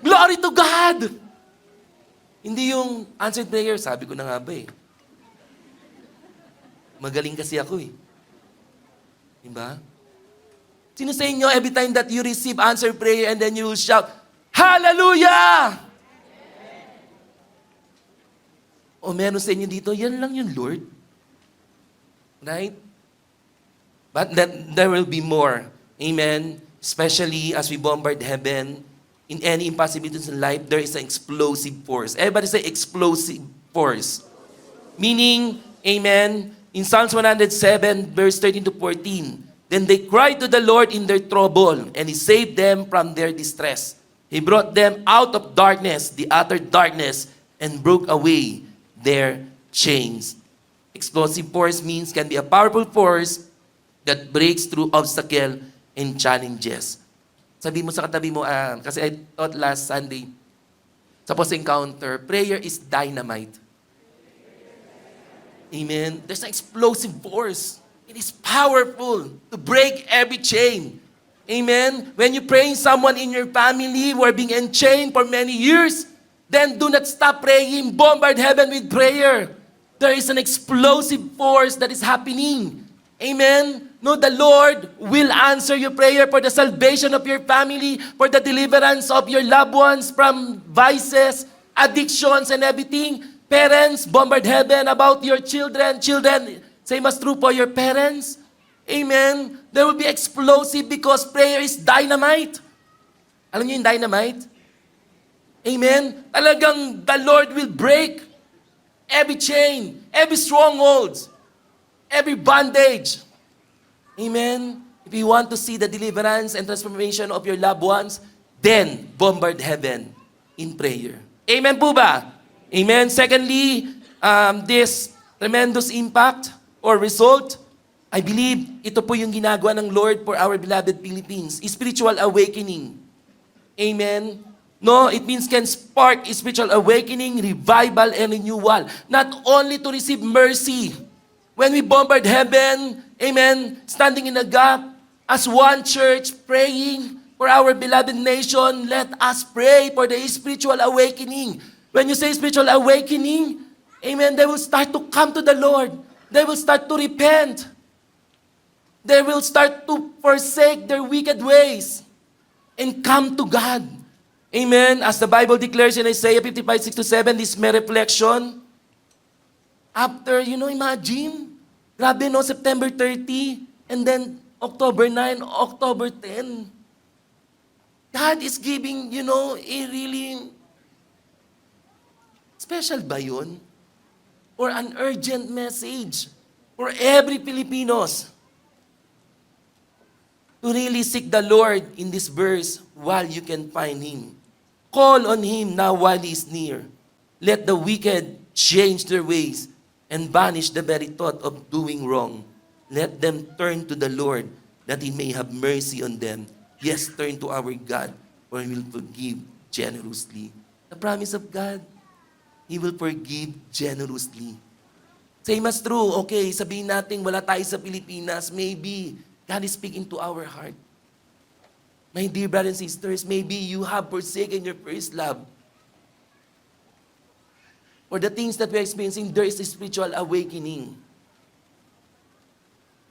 glory to God! Hindi yung answered prayer, sabi ko na nga ba eh. Magaling kasi ako eh. Diba? Sino sa inyo, every time that you receive answered prayer and then you shout, Hallelujah! O meron sa inyo dito, yan lang yun, Lord. Right? But there will be more. Amen? Especially as we bombard heaven, in any impossibilities in life, there is an explosive force. Everybody say explosive force. Meaning, amen, in Psalms 107, verse 13 to 14, then they cried to the Lord in their trouble, and He saved them from their distress. He brought them out of darkness, the utter darkness, and broke away their chains. Explosive force means can be a powerful force that breaks through obstacle and challenges. Sabi mo sa katabi mo, kasi I taught last Sunday, sa post-encounter, prayer is dynamite. Amen? There's an explosive force. It is powerful to break every chain. Amen? When you pray someone in your family who are being enchained for many years, then do not stop praying. Bombard heaven with prayer. There is an explosive force that is happening. Amen? No, the Lord will answer your prayer for the salvation of your family, for the deliverance of your loved ones from vices, addictions, and everything. Parents, bombard heaven about your children. Children, same as true for your parents. Amen? There will be explosive because prayer is dynamite. Alam niyo yung dynamite? Amen? Talagang the Lord will break every chain, every stronghold, every bondage. Amen? If you want to see the deliverance and transformation of your loved ones, then bombard heaven in prayer. Amen po ba? Amen. Secondly, this tremendous impact or result, I believe ito po yung ginagawa ng Lord for our beloved Philippines. Spiritual awakening. Amen. No, it means can spark spiritual awakening, revival, and renewal. Not only to receive mercy. When we bombard heaven, amen, standing in the gap, as one church, praying for our beloved nation, let us pray for the spiritual awakening. When you say spiritual awakening, amen, they will start to come to the Lord. They will start to repent. They will start to forsake their wicked ways and come to God. Amen. As the Bible declares in Isaiah 55:6-7, this may reflection. After, imagine, grabe no, September 30, and then October 9, October 10. God is giving, a really special ba yun? Or an urgent message for every Filipinos to really seek the Lord in this verse while you can find Him. Call on Him now while He is near. Let the wicked change their ways and banish the very thought of doing wrong. Let them turn to the Lord that He may have mercy on them. Yes, turn to our God, for He will forgive generously. The promise of God, He will forgive generously. Same as true, okay, sabihin natin wala tayo sa Pilipinas, maybe God is speaking to our heart. My dear brothers and sisters, maybe you have forsaken your first love. For the things that we're experiencing, there is a spiritual awakening.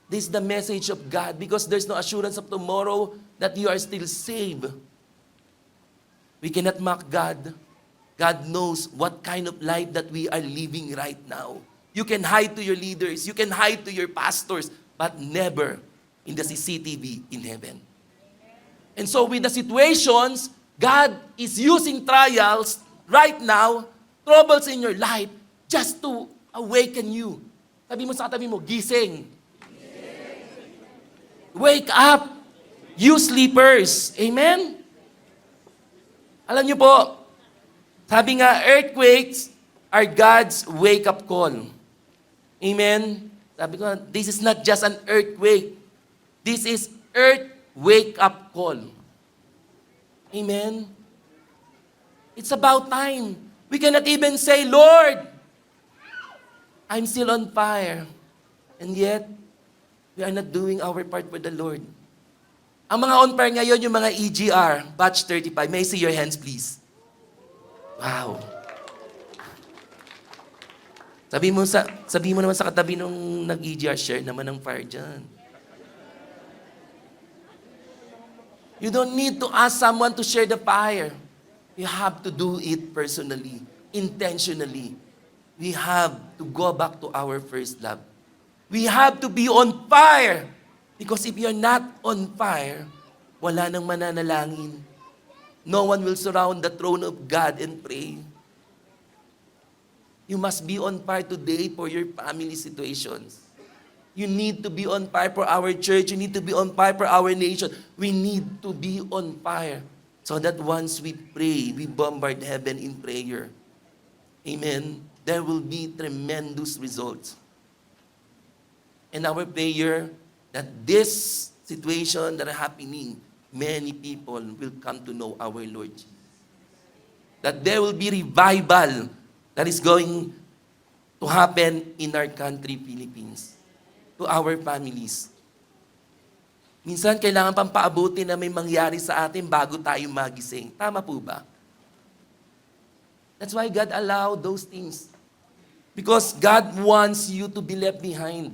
This is the message of God because there's no assurance of tomorrow that you are still saved. We cannot mock God. God knows what kind of life that we are living right now. You can hide to your leaders, you can hide to your pastors, but never in the CCTV in heaven. And so with the situations, God is using trials right now, troubles in your life, just to awaken you. Sabi mo sa katabi mo, gising. Wake up, you sleepers. Amen? Alam niyo po, sabi nga, earthquakes are God's wake-up call. Amen? Sabi ko, this is not just an earthquake. This is earth wake-up call. Amen? It's about time. We cannot even say, Lord, I'm still on fire. And yet, we are not doing our part for the Lord. Ang mga on fire ngayon, yung mga EGR, batch 35. May I see your hands, please? Wow. Sabi mo naman sa katabi nung nag-EGR, share naman ng fire dyan. You don't need to ask someone to share the fire. You have to do it personally, intentionally. We have to go back to our first love. We have to be on fire. Because if you're not on fire, wala nang mananalangin. No one will surround the throne of God and pray. You must be on fire today for your family situations. You need to be on fire for our church. You need to be on fire for our nation. We need to be on fire so that once we pray, we bombard heaven in prayer. Amen. There will be tremendous results. And our prayer that this situation that are happening, many people will come to know our Lord Jesus. That there will be revival that is going to happen in our country, Philippines. To our families. Minsan, kailangan pang paabutin na may mangyari sa atin bago tayo magising. Tama po ba? That's why God allowed those things. Because God wants you to be left behind.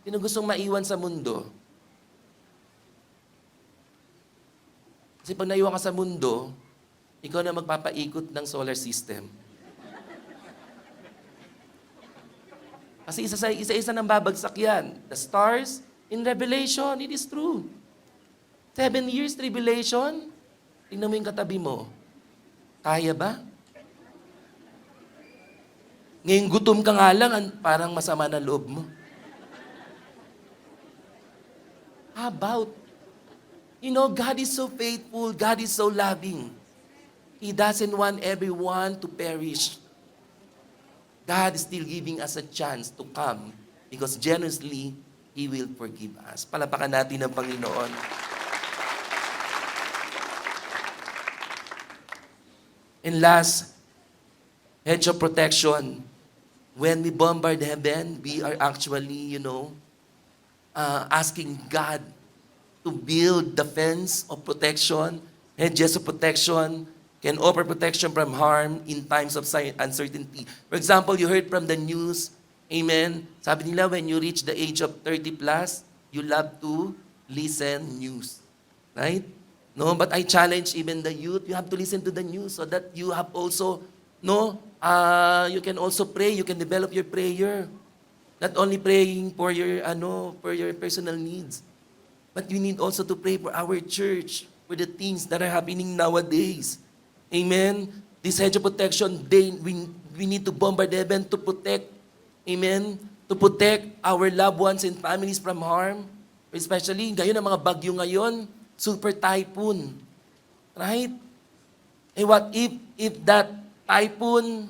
Sino gustong maiwan sa mundo? Kasi pag naiwan ka sa mundo, ikaw na magpapaikot ng solar system. Kasi isa-isa nang babagsak yan. The stars, in Revelation, it is true. 7 years tribulation. Tingnan mo yung katabi mo. Kaya ba? Ngayon gutom ka nga lang, parang masama na loob mo. How about, God is so faithful, God is so loving. He doesn't want everyone to perish. God is still giving us a chance to come because generously, He will forgive us. Palapakan natin ang Panginoon. And last, hedge of protection. When we bombard heaven, we are actually, asking God to build the fence of protection, hedges of protection, can offer protection from harm in times of uncertainty. For example, you heard from the news, amen, sabi nila when you reach the age of 30 plus, you love to listen news. Right? No, but I challenge even the youth, you have to listen to the news so that you have also, you can also pray, you can develop your prayer. Not only praying for your personal needs, but you need also to pray for our church, for the things that are happening nowadays. Amen? This hedge of protection, we need to bombard heaven to protect, amen, to protect our loved ones and families from harm. Especially, ngayon ang mga bagyo ngayon, super typhoon. Right? And what if that typhoon,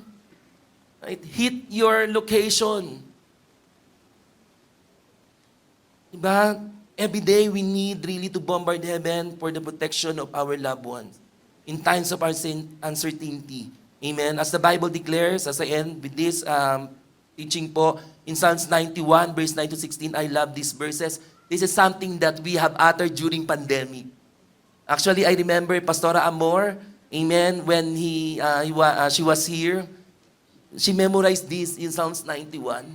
right, hit your location? Diba? Every day we need really to bombard heaven for the protection of our loved ones in times of our uncertainty. Amen. As the Bible declares, as I end with this teaching po, in Psalms 91, verse 9 to 16, I love these verses. This is something that we have uttered during pandemic. Actually, I remember Pastora Amor, amen, when she was here, she memorized this in Psalms 91.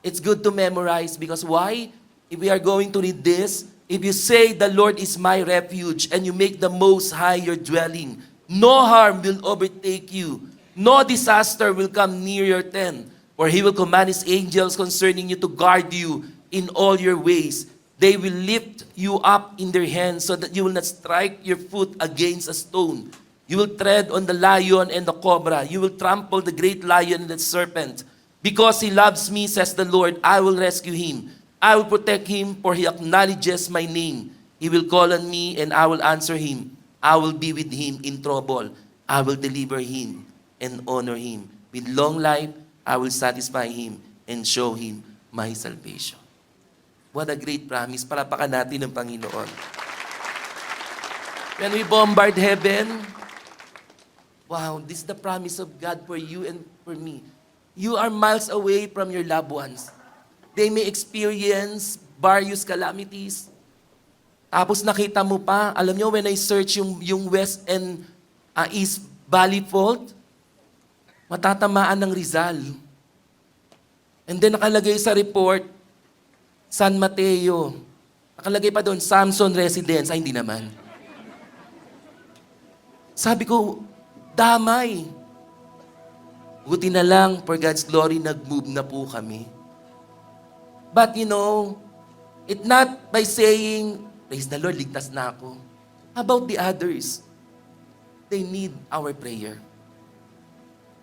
It's good to memorize because why? If we are going to read this, if you say, the Lord is my refuge, and you make the Most High your dwelling, no harm will overtake you, no disaster will come near your tent, for He will command His angels concerning you to guard you in all your ways. They will lift you up in their hands so that you will not strike your foot against a stone. You will tread on the lion and the cobra. You will trample the great lion and the serpent. Because He loves me, says the Lord, I will rescue him. I will protect him, for he acknowledges my name. He will call on me, and I will answer him. I will be with him in trouble. I will deliver him and honor him. With long life, I will satisfy him and show him my salvation. What a great promise. Palapakan natin ng Panginoon. When we bombard heaven, wow, this is the promise of God for you and for me. You are miles away from your loved ones. They may experience various calamities. Tapos nakita mo pa, alam nyo, when I search yung West and East Valley Fault, matatamaan ng Rizal. And then nakalagay sa report, San Mateo. Nakalagay pa doon, Samson Residence. Ay, hindi naman. Sabi ko, damay. Buti na lang, for God's glory, nag-move na po kami. But it's not by saying, praise the Lord, ligtas na ako. How about the others? They need our prayer.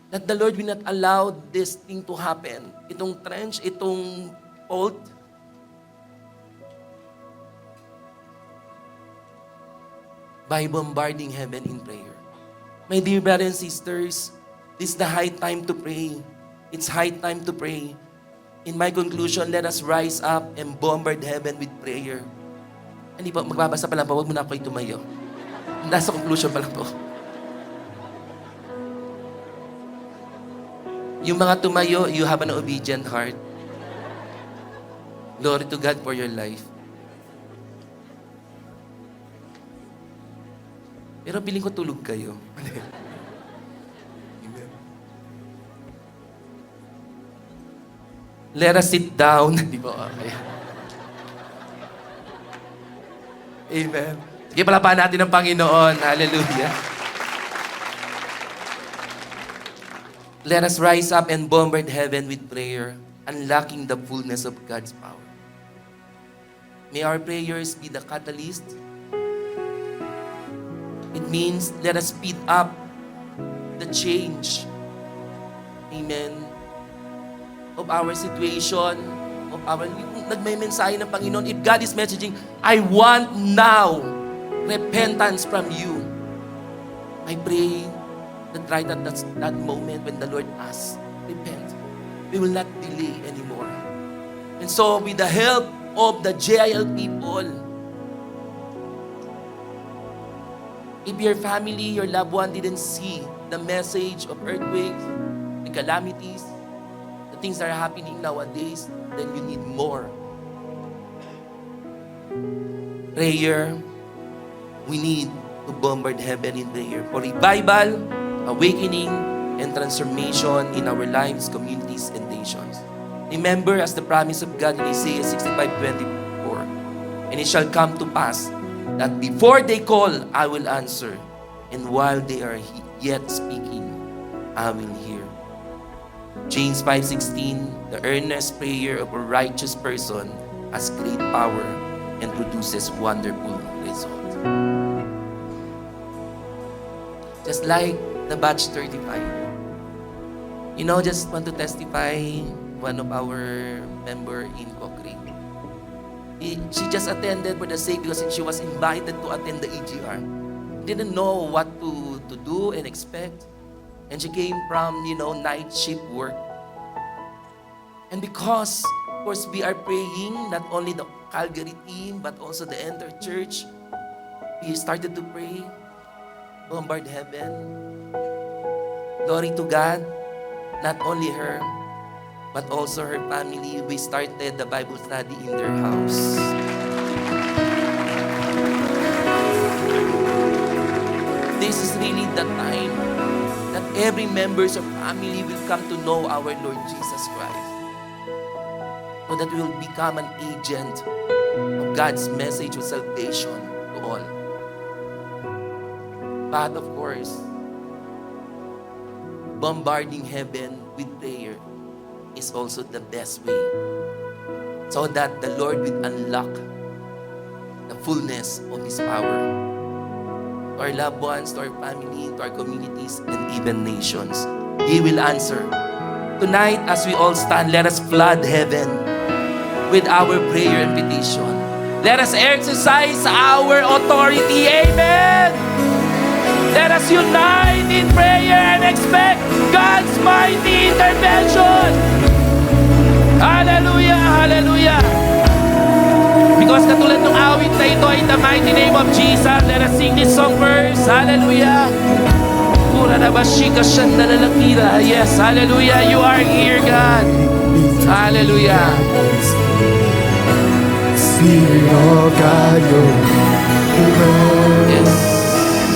That the Lord will not allow this thing to happen. Itong trench, itong fault. By bombarding heaven in prayer. My dear brothers and sisters, this is the high time to pray. It's high time to pray. In my conclusion, let us rise up and bombard heaven with prayer. Hindi pa, magbabasa pa lang po, huwag mo na ako tumayo. Nasa conclusion pa lang po. Yung mga tumayo, you have an obedient heart. Glory to God for your life. Pero piling ko tulog kayo. Let us sit down. Di ba? Okay. Amen. Sige, palapahan natin ang Panginoon. Hallelujah. Let us rise up and bombard heaven with prayer, unlocking the fullness of God's power. May our prayers be the catalyst. It means let us speed up the change. Amen. of our situation, of our, nagme-mensahe ng Panginoon, if God is messaging, I want now repentance from you. I pray that right at that moment when the Lord asks, repent, we will not delay anymore. And so with the help of the JIL people, if your family, your loved one didn't see the message of earthquakes, the calamities, the things that are happening nowadays, then you need more prayer. We need to bombard heaven in prayer for revival, awakening, and transformation in our lives, communities, and nations. Remember, as the promise of God in Isaiah 65:24, and it shall come to pass that before they call, I will answer, and while they are yet speaking, I will hear. James 5:16, the earnest prayer of a righteous person has great power and produces wonderful results. Just like the batch 35. You know, just want to testify, one of our member in Cochrane. She just attended for the sake because she was invited to attend the EGR. Didn't know what to do and expect. And she came from, night shift work. And because, of course, we are praying, not only the Calgary team, but also the entire church, we started to pray, bombard heaven. Glory to God, not only her, but also her family. We started the Bible study in their house. This is really the time that every members of family will come to know our Lord Jesus Christ. So that we will become an agent of God's message of salvation to all. But of course, bombarding heaven with prayer is also the best way, so that the Lord will unlock the fullness of His power to our loved ones, to our family, to our communities, and even nations. He will answer. Tonight, as we all stand, let us flood heaven with our prayer and petition. Let us exercise our authority. Amen. Let us unite in prayer and expect God's mighty intervention. Hallelujah, hallelujah. Because katulad ng awit na ito, in the mighty name of Jesus, let us sing this song first. Hallelujah. Pura na bashika shandalalakira. Yes, hallelujah. You are here, God. Hallelujah. Spirit of God, Yes.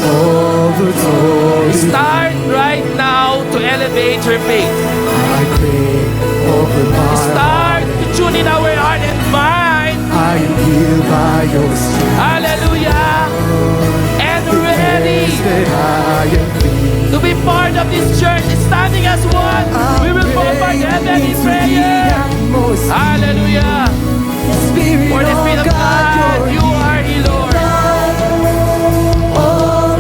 all the glory. Start right now to elevate your faith. I pray over my Start to tune in our heart and mind. I am healed by your strength. Hallelujah. And ready That I am free. to be part of this church, standing as one. We will bombard heaven in prayer. Hallelujah. Spirit For the Spirit of God, you are He, Lord. all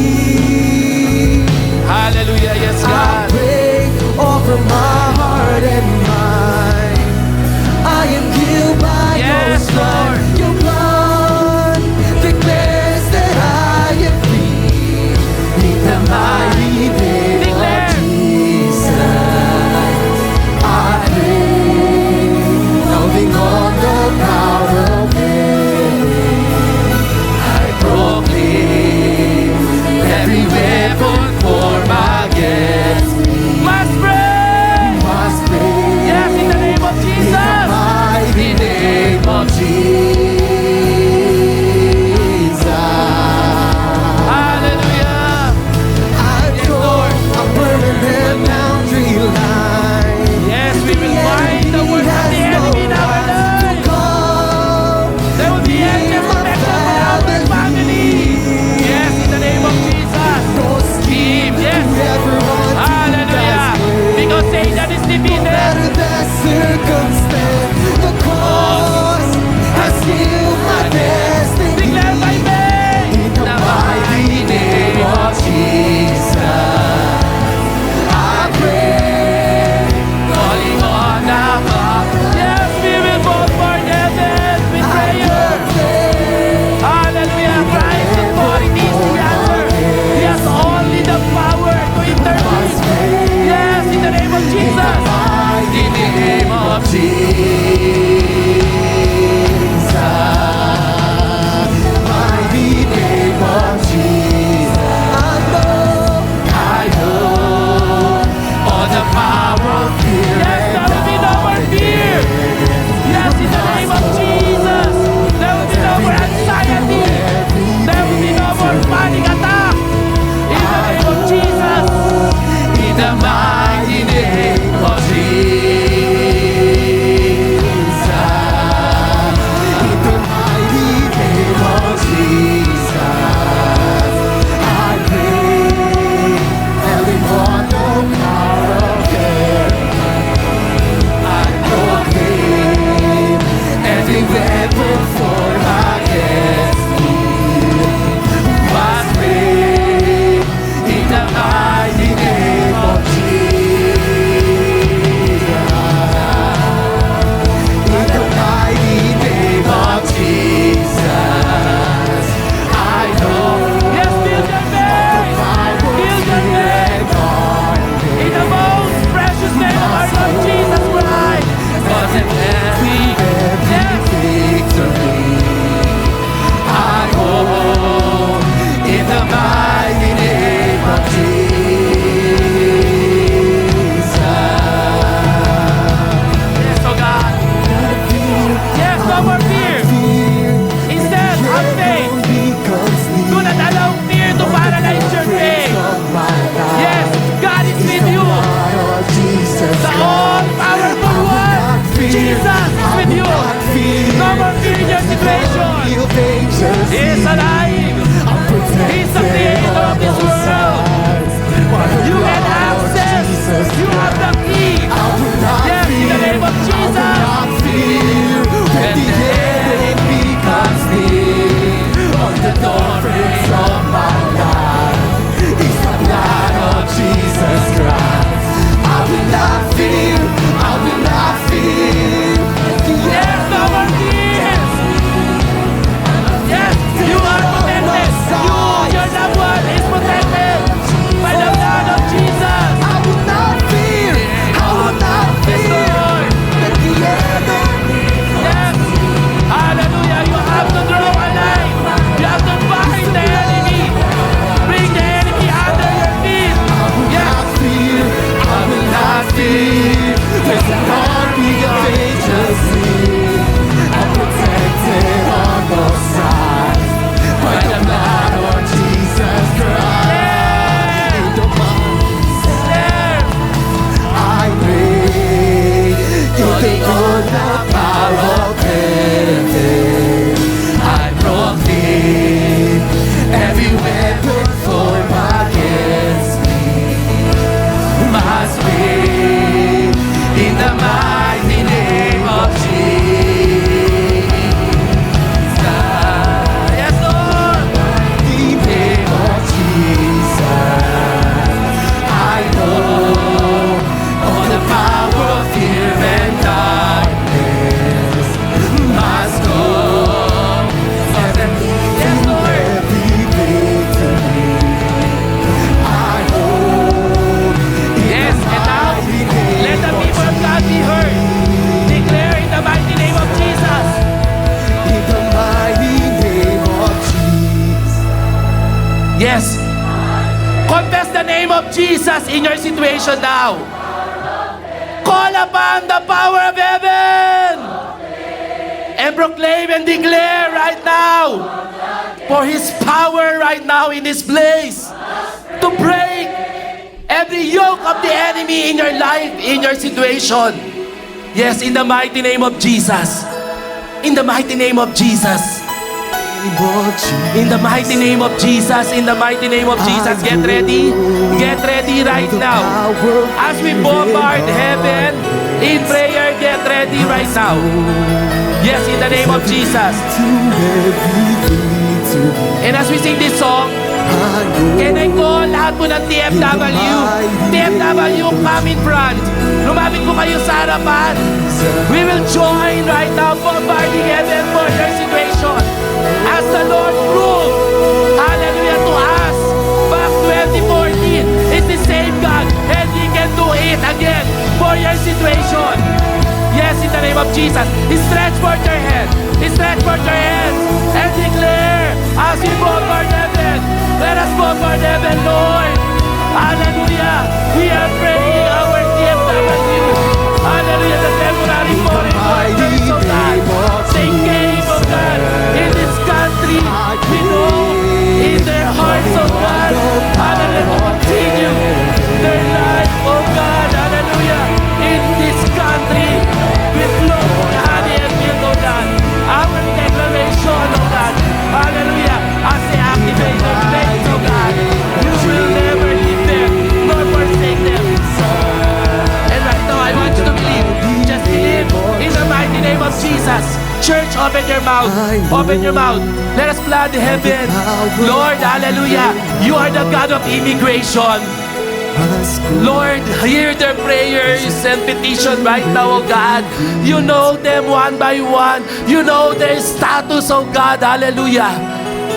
authority. Hallelujah. Yes, I God. pray over my heart and mind. I am healed by your Yes, stripes. Lord. Your blood declares that I am free. In the mighty name Declare. of Jesus, I pray, loving all Jesus in your situation now. Call upon the power of heaven and proclaim and declare right now for His power right now in this place to break every yoke of the enemy in your life, in your situation. Yes, in the mighty name of Jesus. In the mighty name of Jesus. In the mighty name of Jesus. In the mighty name of Jesus. Get ready. Get ready right now. As we bombard heaven in prayer, get ready right now. Yes, in the name of Jesus. And as we sing this song, can I call lahat po ng TFW? TFW, come in front. Lumapit po kayo sa harapan. We will join right now bombarding heaven for your situation. As the Lord proved, hallelujah, to us back 2014, it's the same God and He can do it again for your situation. Yes, in the name of Jesus. Stretch forth your hand. Stretch forth your hands and declare as we bombard heaven. Let us bombard heaven, Lord. Hallelujah. We are praying our TFW. Hallelujah. The temporary foreign workers, oh God. They came, oh God, in this country. We know in their hearts, oh God. Hallelujah. To continue their life, oh God. Hallelujah. In this country. With Lord, honey and milk, oh God. Our declaration, oh God. Hallelujah. As they activate their faith, oh God. You will never leave them nor forsake them. And right now, I want you to believe. Just believe in the mighty name of Jesus. Church, open your mouth. Open your mouth. Let us flood heaven. Lord, hallelujah. You are the God of immigration. Lord, hear their prayers and petition right now, oh God. You know them one by one. You know their status, oh God. Hallelujah.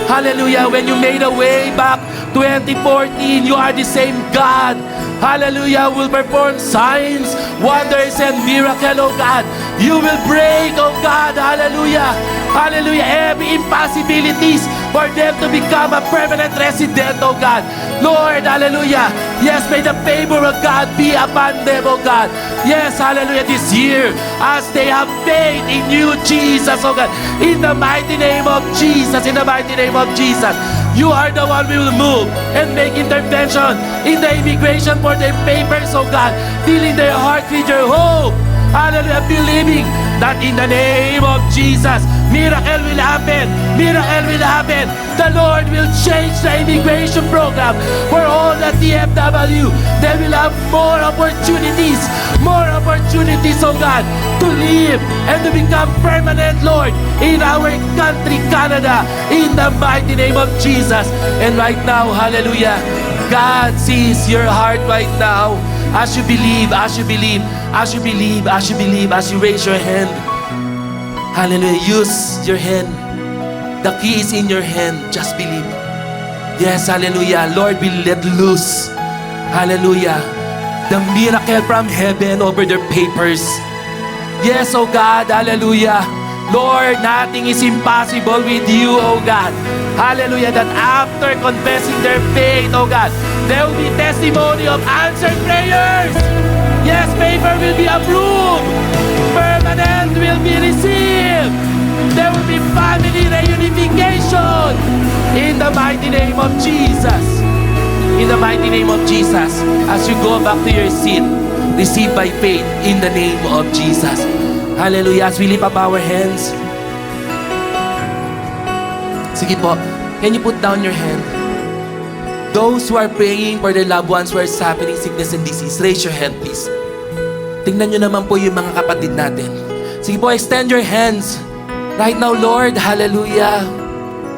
Hallelujah. When you made a way back 2014, you are the same God. Hallelujah. Will perform signs, wonders, and miracles, oh God. You will break, oh God. Hallelujah. Hallelujah. Every impossibilities for them to become a permanent resident, oh God. Lord, hallelujah. Yes, may the favor of God be upon them, oh God. Yes, hallelujah. This year, as they have faith in you, Jesus, oh God. In the mighty name of Jesus, in the mighty name of Jesus. You are the one we will move and make intervention in the immigration for their papers, oh God. Filling their heart with your hope. Hallelujah. Believing that in the name of Jesus, miracle will happen. Miracle will happen. The Lord will change the immigration program for all the TFW. They will have more opportunities, oh God, to live and to become permanent, Lord, in our country, Canada, in the mighty name of Jesus. And right now, hallelujah, God sees your heart right now as you believe, as you believe, as you believe, as you believe, as you raise your hand. Hallelujah. Use your hand. The key is in your hand. Just believe. Yes, hallelujah. Lord, be let loose. Hallelujah. The miracle from heaven over their papers. Yes, oh God. Hallelujah. Lord, nothing is impossible with you, oh God. Hallelujah. That after confessing their faith, oh God, there will be testimony of answered prayers. Yes, paper will be approved. Permanent will be received. There will be family reunification in the mighty name of Jesus. In the mighty name of Jesus. As you go back to your seat, receive by faith in the name of Jesus. Hallelujah. As we lift up our hands. Sige po. Can you put down your hand? Those who are praying for their loved ones who are suffering sickness and disease, raise your hand please. Tingnan nyo naman po yung mga kapatid natin. Sige po, extend your hands. Right now, Lord, hallelujah.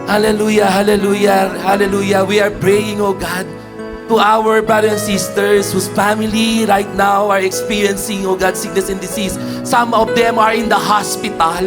Hallelujah, hallelujah, hallelujah. We are praying, oh God, to our brothers and sisters whose family right now are experiencing, oh God, sickness and disease. Some of them are in the hospital.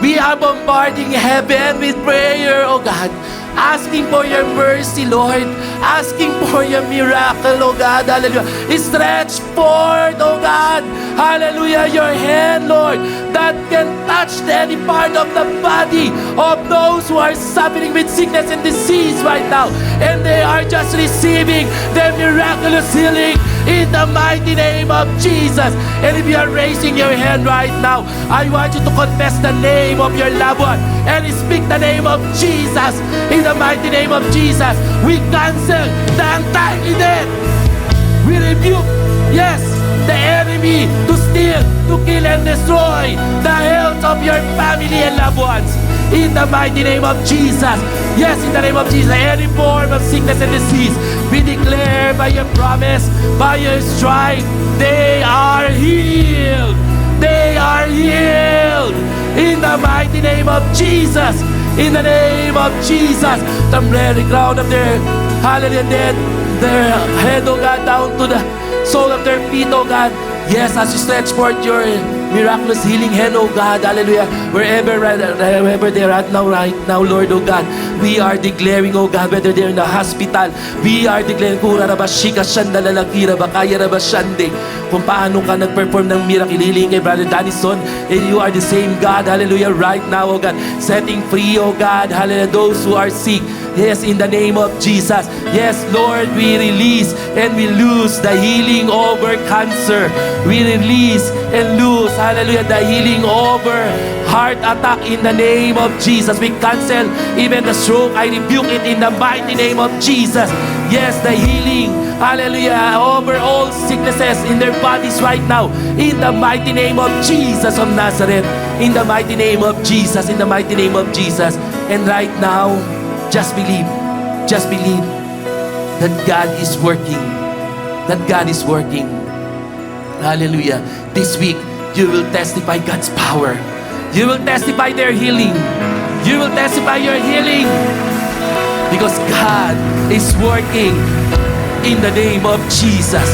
We are bombarding heaven with prayer, oh God. Asking for your mercy, Lord. Asking for your miracle, oh God. Hallelujah. Stretch forth, oh God. Hallelujah. Your hand, Lord, that can touch any part of the body of those who are suffering with sickness and disease right now. And they are just receiving their miraculous healing in the mighty name of Jesus. And if you are raising your hand right now, I want you to confess the name of your loved one and speak the name of Jesus. In the mighty name of Jesus, we cancel the untimely death. We rebuke, yes, the enemy to steal, to kill and destroy the health of your family and loved ones. In the mighty name of Jesus. Yes, in the name of Jesus, any form of sickness and disease, we declare by your promise, by your stripe, they are healed. They are healed. In the mighty name of Jesus. In the name of Jesus. The very crown of their, hallelujah, their head, oh God, down to the sole of their feet, oh God. Yes, as you stretch forth your miraculous healing hand, oh God, hallelujah. Wherever they're at right now, Lord, oh God, we are declaring, oh God, whether they're in the hospital, we are declaring, kura na ba shika shanda lalakira ba kaya na ba shande, kung paano ka nag-perform ng miracle healing kay Brother Danison, and you are the same God, hallelujah, right now, oh God, setting free, oh God, hallelujah, those who are sick. Yes, in the name of Jesus. Yes, Lord, we release and we lose the healing over cancer. We release and lose, hallelujah, the healing over heart attack in the name of Jesus. We cancel even the stroke. I rebuke it in the mighty name of Jesus. Yes, the healing, hallelujah, over all sicknesses in their bodies right now. In the mighty name of Jesus of Nazareth. In the mighty name of Jesus. In the mighty name of Jesus. And right now, just believe that God is working. That God is working. Hallelujah. This week, you will testify God's power. You will testify their healing. You will testify your healing. Because God is working in the name of Jesus.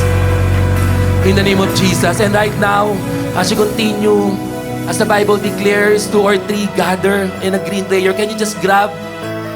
In the name of Jesus. And right now, as you continue, as the Bible declares, 2 or 3 gather in a green prayer, can you just grab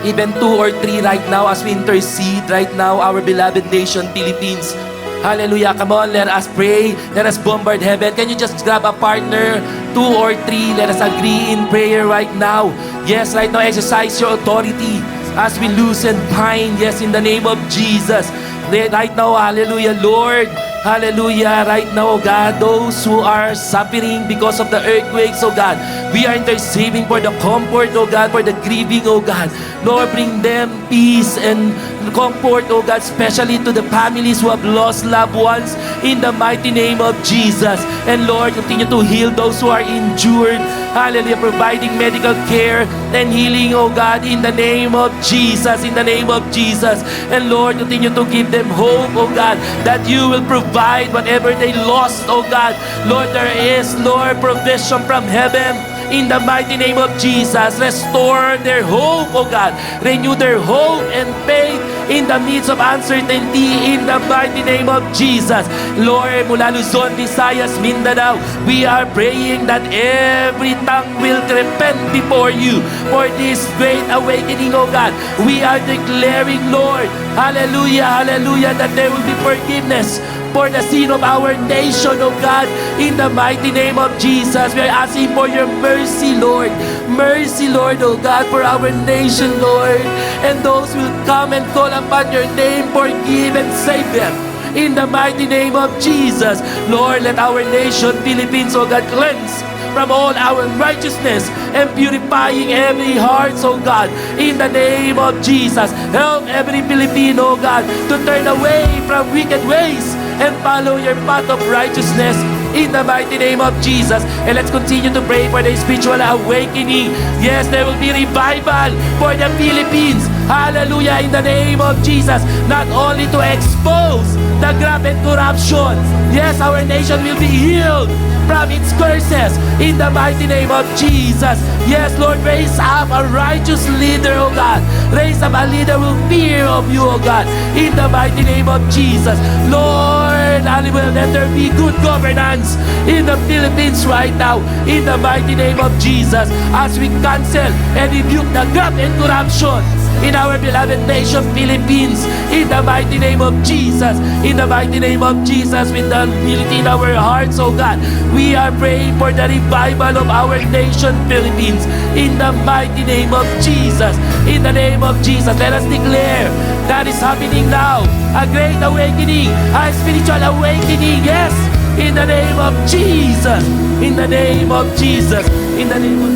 even 2 or 3 right now as we intercede right now, our beloved nation, Philippines. Hallelujah. Come on, let us pray. Let us bombard heaven. Can you just grab a partner? 2 or 3, let us agree in prayer right now. Yes, right now, exercise your authority as we loosen bind. Yes, in the name of Jesus. Right now, hallelujah, Lord. Hallelujah. Right now, oh God, those who are suffering because of the earthquakes, oh God, we are interceding for the comfort, oh God, for the grieving, oh God. Lord, bring them peace and comfort, oh God, especially to the families who have lost loved ones in the mighty name of Jesus. And Lord, continue to heal those who are injured. Hallelujah, providing medical care and healing, oh God, in the name of Jesus, in the name of Jesus. And Lord, continue to give them hope, oh God, that you will provide whatever they lost, oh God. Lord, there is, Lord, provision from heaven. In the mighty name of Jesus, restore their hope, oh God. Renew their hope and faith in the midst of uncertainty in the mighty name of Jesus. Lord, mula Luzon, Visayas, Mindanao, we are praying that every tongue will repent before you for this great awakening, oh God. We are declaring, Lord, hallelujah, hallelujah, that there will be forgiveness for the sin of our nation, oh God, in the mighty name of Jesus. We are asking for your mercy, Lord. Mercy, Lord, oh God, for our nation, Lord. And those who will come and call upon your name, forgive and save them. In the mighty name of Jesus, Lord, let our nation, Philippines, oh God, cleanse from all our righteousness and purifying every heart, oh God, in the name of Jesus. Help every Filipino, oh God, to turn away from wicked ways and follow your path of righteousness in the mighty name of Jesus. And let's continue to pray for the spiritual awakening. Yes, there will be revival for the Philippines. Hallelujah, in the name of Jesus. Not only to expose the graft and corruption. Yes, our nation will be healed from its curses in the mighty name of Jesus. Yes, Lord, raise up a righteous leader, oh God. Raise up a leader who fear of you, oh God, in the mighty name of Jesus. Lord, hallelujah, let there be good governance in the Philippines right now, in the mighty name of Jesus, as we cancel and rebuke the graft and corruption in our beloved nation, Philippines. In the mighty name of Jesus, in the mighty name of Jesus, with the humility in our hearts, oh God, we are praying for the revival of our nation, Philippines. In the mighty name of Jesus, in the name of Jesus, let us declare that is happening now. A great awakening, a spiritual awakening, yes, in the name of Jesus, in the name of Jesus, in the name of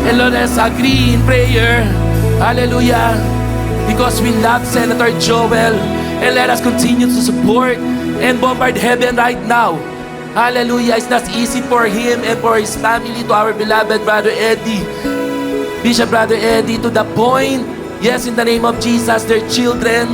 And Lord, let us agree in prayer. Hallelujah. Because we love Senator Joel. And let us continue to support and bombard heaven right now. Hallelujah. It's not easy for him and for his family, to our beloved Brother Eddie. Bishop Brother Eddie, to the point, yes, in the name of Jesus, their children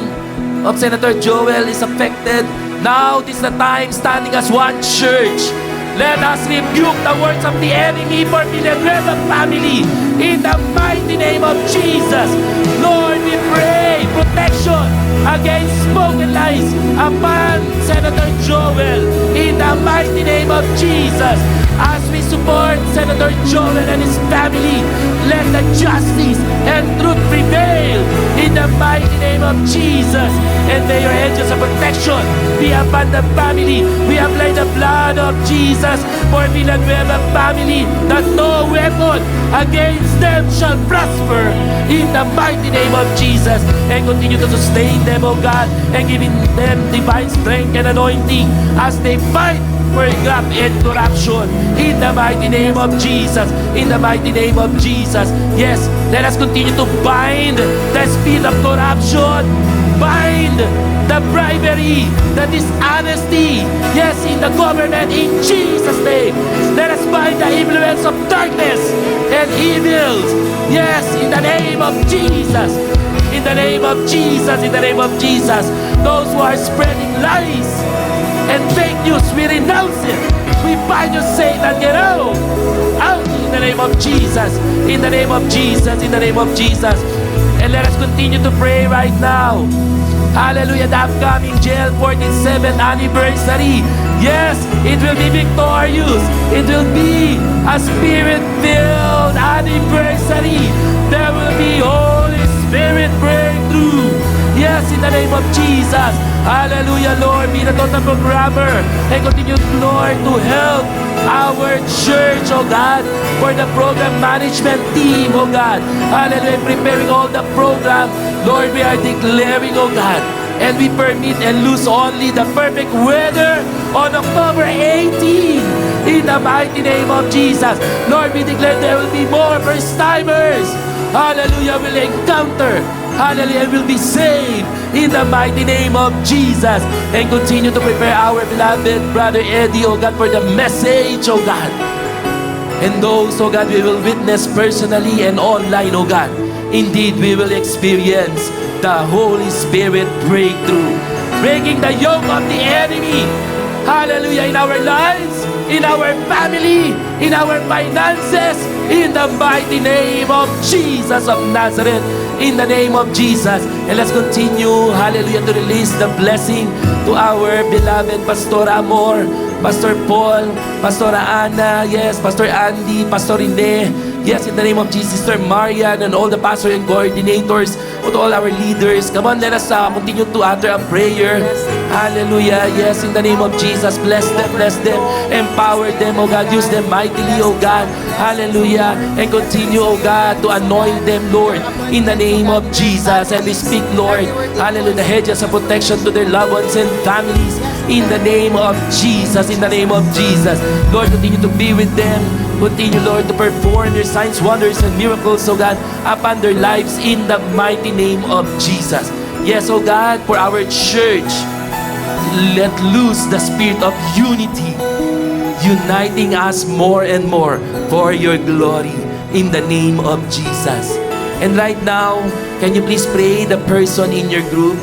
of Senator Joel is affected. Now this is the time, standing as one church. Let us rebuke the words of the enemy for Villanueva family in the mighty name of Jesus. Lord, we pray protection against spoken lies upon Senator Joel in the mighty name of Jesus. As we support Senator Joel and his family, let the justice and truth prevail in the mighty name of Jesus. And may your angels of protection be upon the family. We apply the blood of Jesus for Villanueva family, that no weapon against them shall prosper in the mighty name of Jesus. And continue to sustain them, oh God, and giving them divine strength and anointing as they fight for graft and corruption in the mighty name of Jesus, in the mighty name of Jesus. Yes, let us continue to bind the spirit of corruption, bind the bribery, the dishonesty, yes, in the government, in Jesus' name. Let us bind the influence of darkness and evils, yes, in the name of Jesus, in the name of Jesus, in the name of Jesus. Those who are spreading lies and fake news, we renounce it. We bind you, Satan, get out, out in the name of Jesus, in the name of Jesus, in the name of Jesus. And let us continue to pray right now. Hallelujah, the upcoming jail 47th anniversary. Yes, it will be victorious. It will be a spirit-filled anniversary. There will be Holy Spirit breakthrough. Yes, in the name of Jesus. Hallelujah, Lord. Be the total programmer. And continue, Lord, to help our church, oh God, for the program management team, oh God. Hallelujah, preparing all the program. Lord, we are declaring, oh God, and we permit and lose only the perfect weather on October 18 in the mighty name of Jesus. Lord, we declare there will be more first-timers. Hallelujah, will encounter. Hallelujah, will be saved in the mighty name of Jesus. And continue to prepare our beloved Brother Eddie, oh God, for the message, oh God. And those, oh God, we will witness personally and online, oh God. Indeed, we will experience the Holy Spirit breakthrough, breaking the yoke of the enemy. Hallelujah, in our lives, in our family, in our finances, in the mighty name of Jesus of Nazareth, in the name of Jesus. And let's continue, hallelujah, to release the blessing to our beloved Pastor Amor, Pastor Paul, Pastor Ana, yes, Pastor Andy, Pastor Rene, yes, in the name of Jesus, Sister Marian, and all the pastors and coordinators, to all our leaders. Come on, let us continue to utter a prayer. Hallelujah. Yes, in the name of Jesus, bless them, empower them, oh God, use them mightily, oh God. Hallelujah. And continue, oh God, to anoint them, Lord, in the name of Jesus. And we speak, Lord, hallelujah, the hedges of protection to their loved ones and families, in the name of Jesus, in the name of Jesus. Lord, continue to be with them. Continue, Lord, to perform their signs, wonders, and miracles, oh God, upon their lives in the mighty name of Jesus. Yes, oh God, for our church, let loose the spirit of unity, uniting us more and more for your glory in the name of Jesus. And right now, can you please pray the person in your group?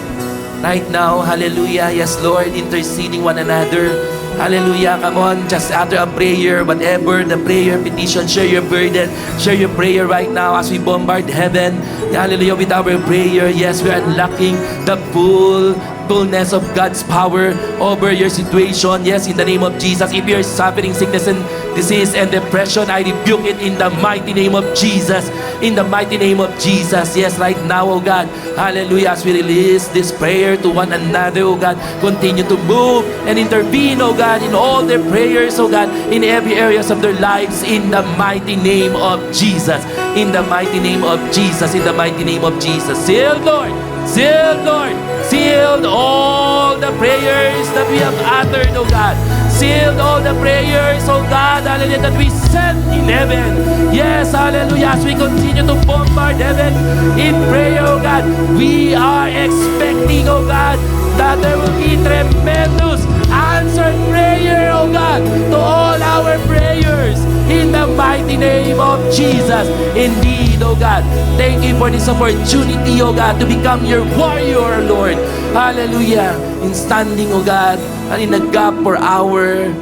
Right now, hallelujah, yes, Lord, interceding one another. Hallelujah, come on, just utter a prayer, whatever the prayer, petition, share your burden, share your prayer right now as we bombard heaven. Hallelujah, with our prayer, yes, we are unlocking the fullness of God's power over your situation. Yes, in the name of Jesus. If you're suffering sickness and disease and depression, I rebuke it in the mighty name of Jesus. in the mighty name of Jesus. Yes, right now, oh God. Hallelujah. As we release this prayer to one another, oh God, continue to move and intervene, oh God, in all their prayers, oh God, in every areas of their lives, in the mighty name of Jesus. In the mighty name of Jesus. In the mighty name of Jesus. Sealed, Lord. Sealed, Lord. Sealed all the prayers that we have uttered, oh God. Sealed all the prayers, oh God, hallelujah, that we sent in heaven. Yes, hallelujah, as we continue to bombard heaven in prayer, oh God, we are expecting, oh God, that there will be tremendous answered prayer, oh God, to all our prayers in the mighty name of Jesus. Indeed, oh God, thank you for this opportunity, oh God, to become your warrior, Lord. Hallelujah. In standing, oh God, and in the gap for our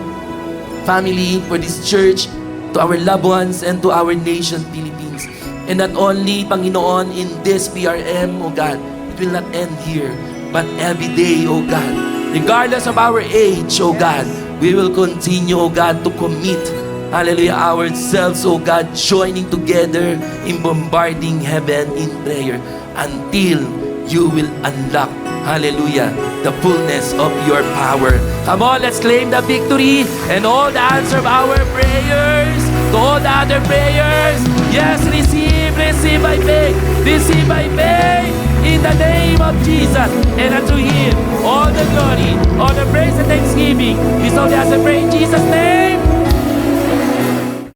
family, for this church, to our loved ones, and to our nation, Philippines. And not only, Panginoon, in this PRM, oh God, it will not end here, but every day, oh God, regardless of our age, oh God, we will continue, oh God, to commit, hallelujah, ourselves, oh God, joining together in bombarding heaven in prayer until you will unlock, hallelujah, the fullness of your power. Come on, let's claim the victory and all the answer of our prayers, to all the other prayers. Yes, receive by faith, receive by faith in the name of Jesus. And unto Him all the glory, all the praise and thanksgiving. We so as I pray in Jesus' name.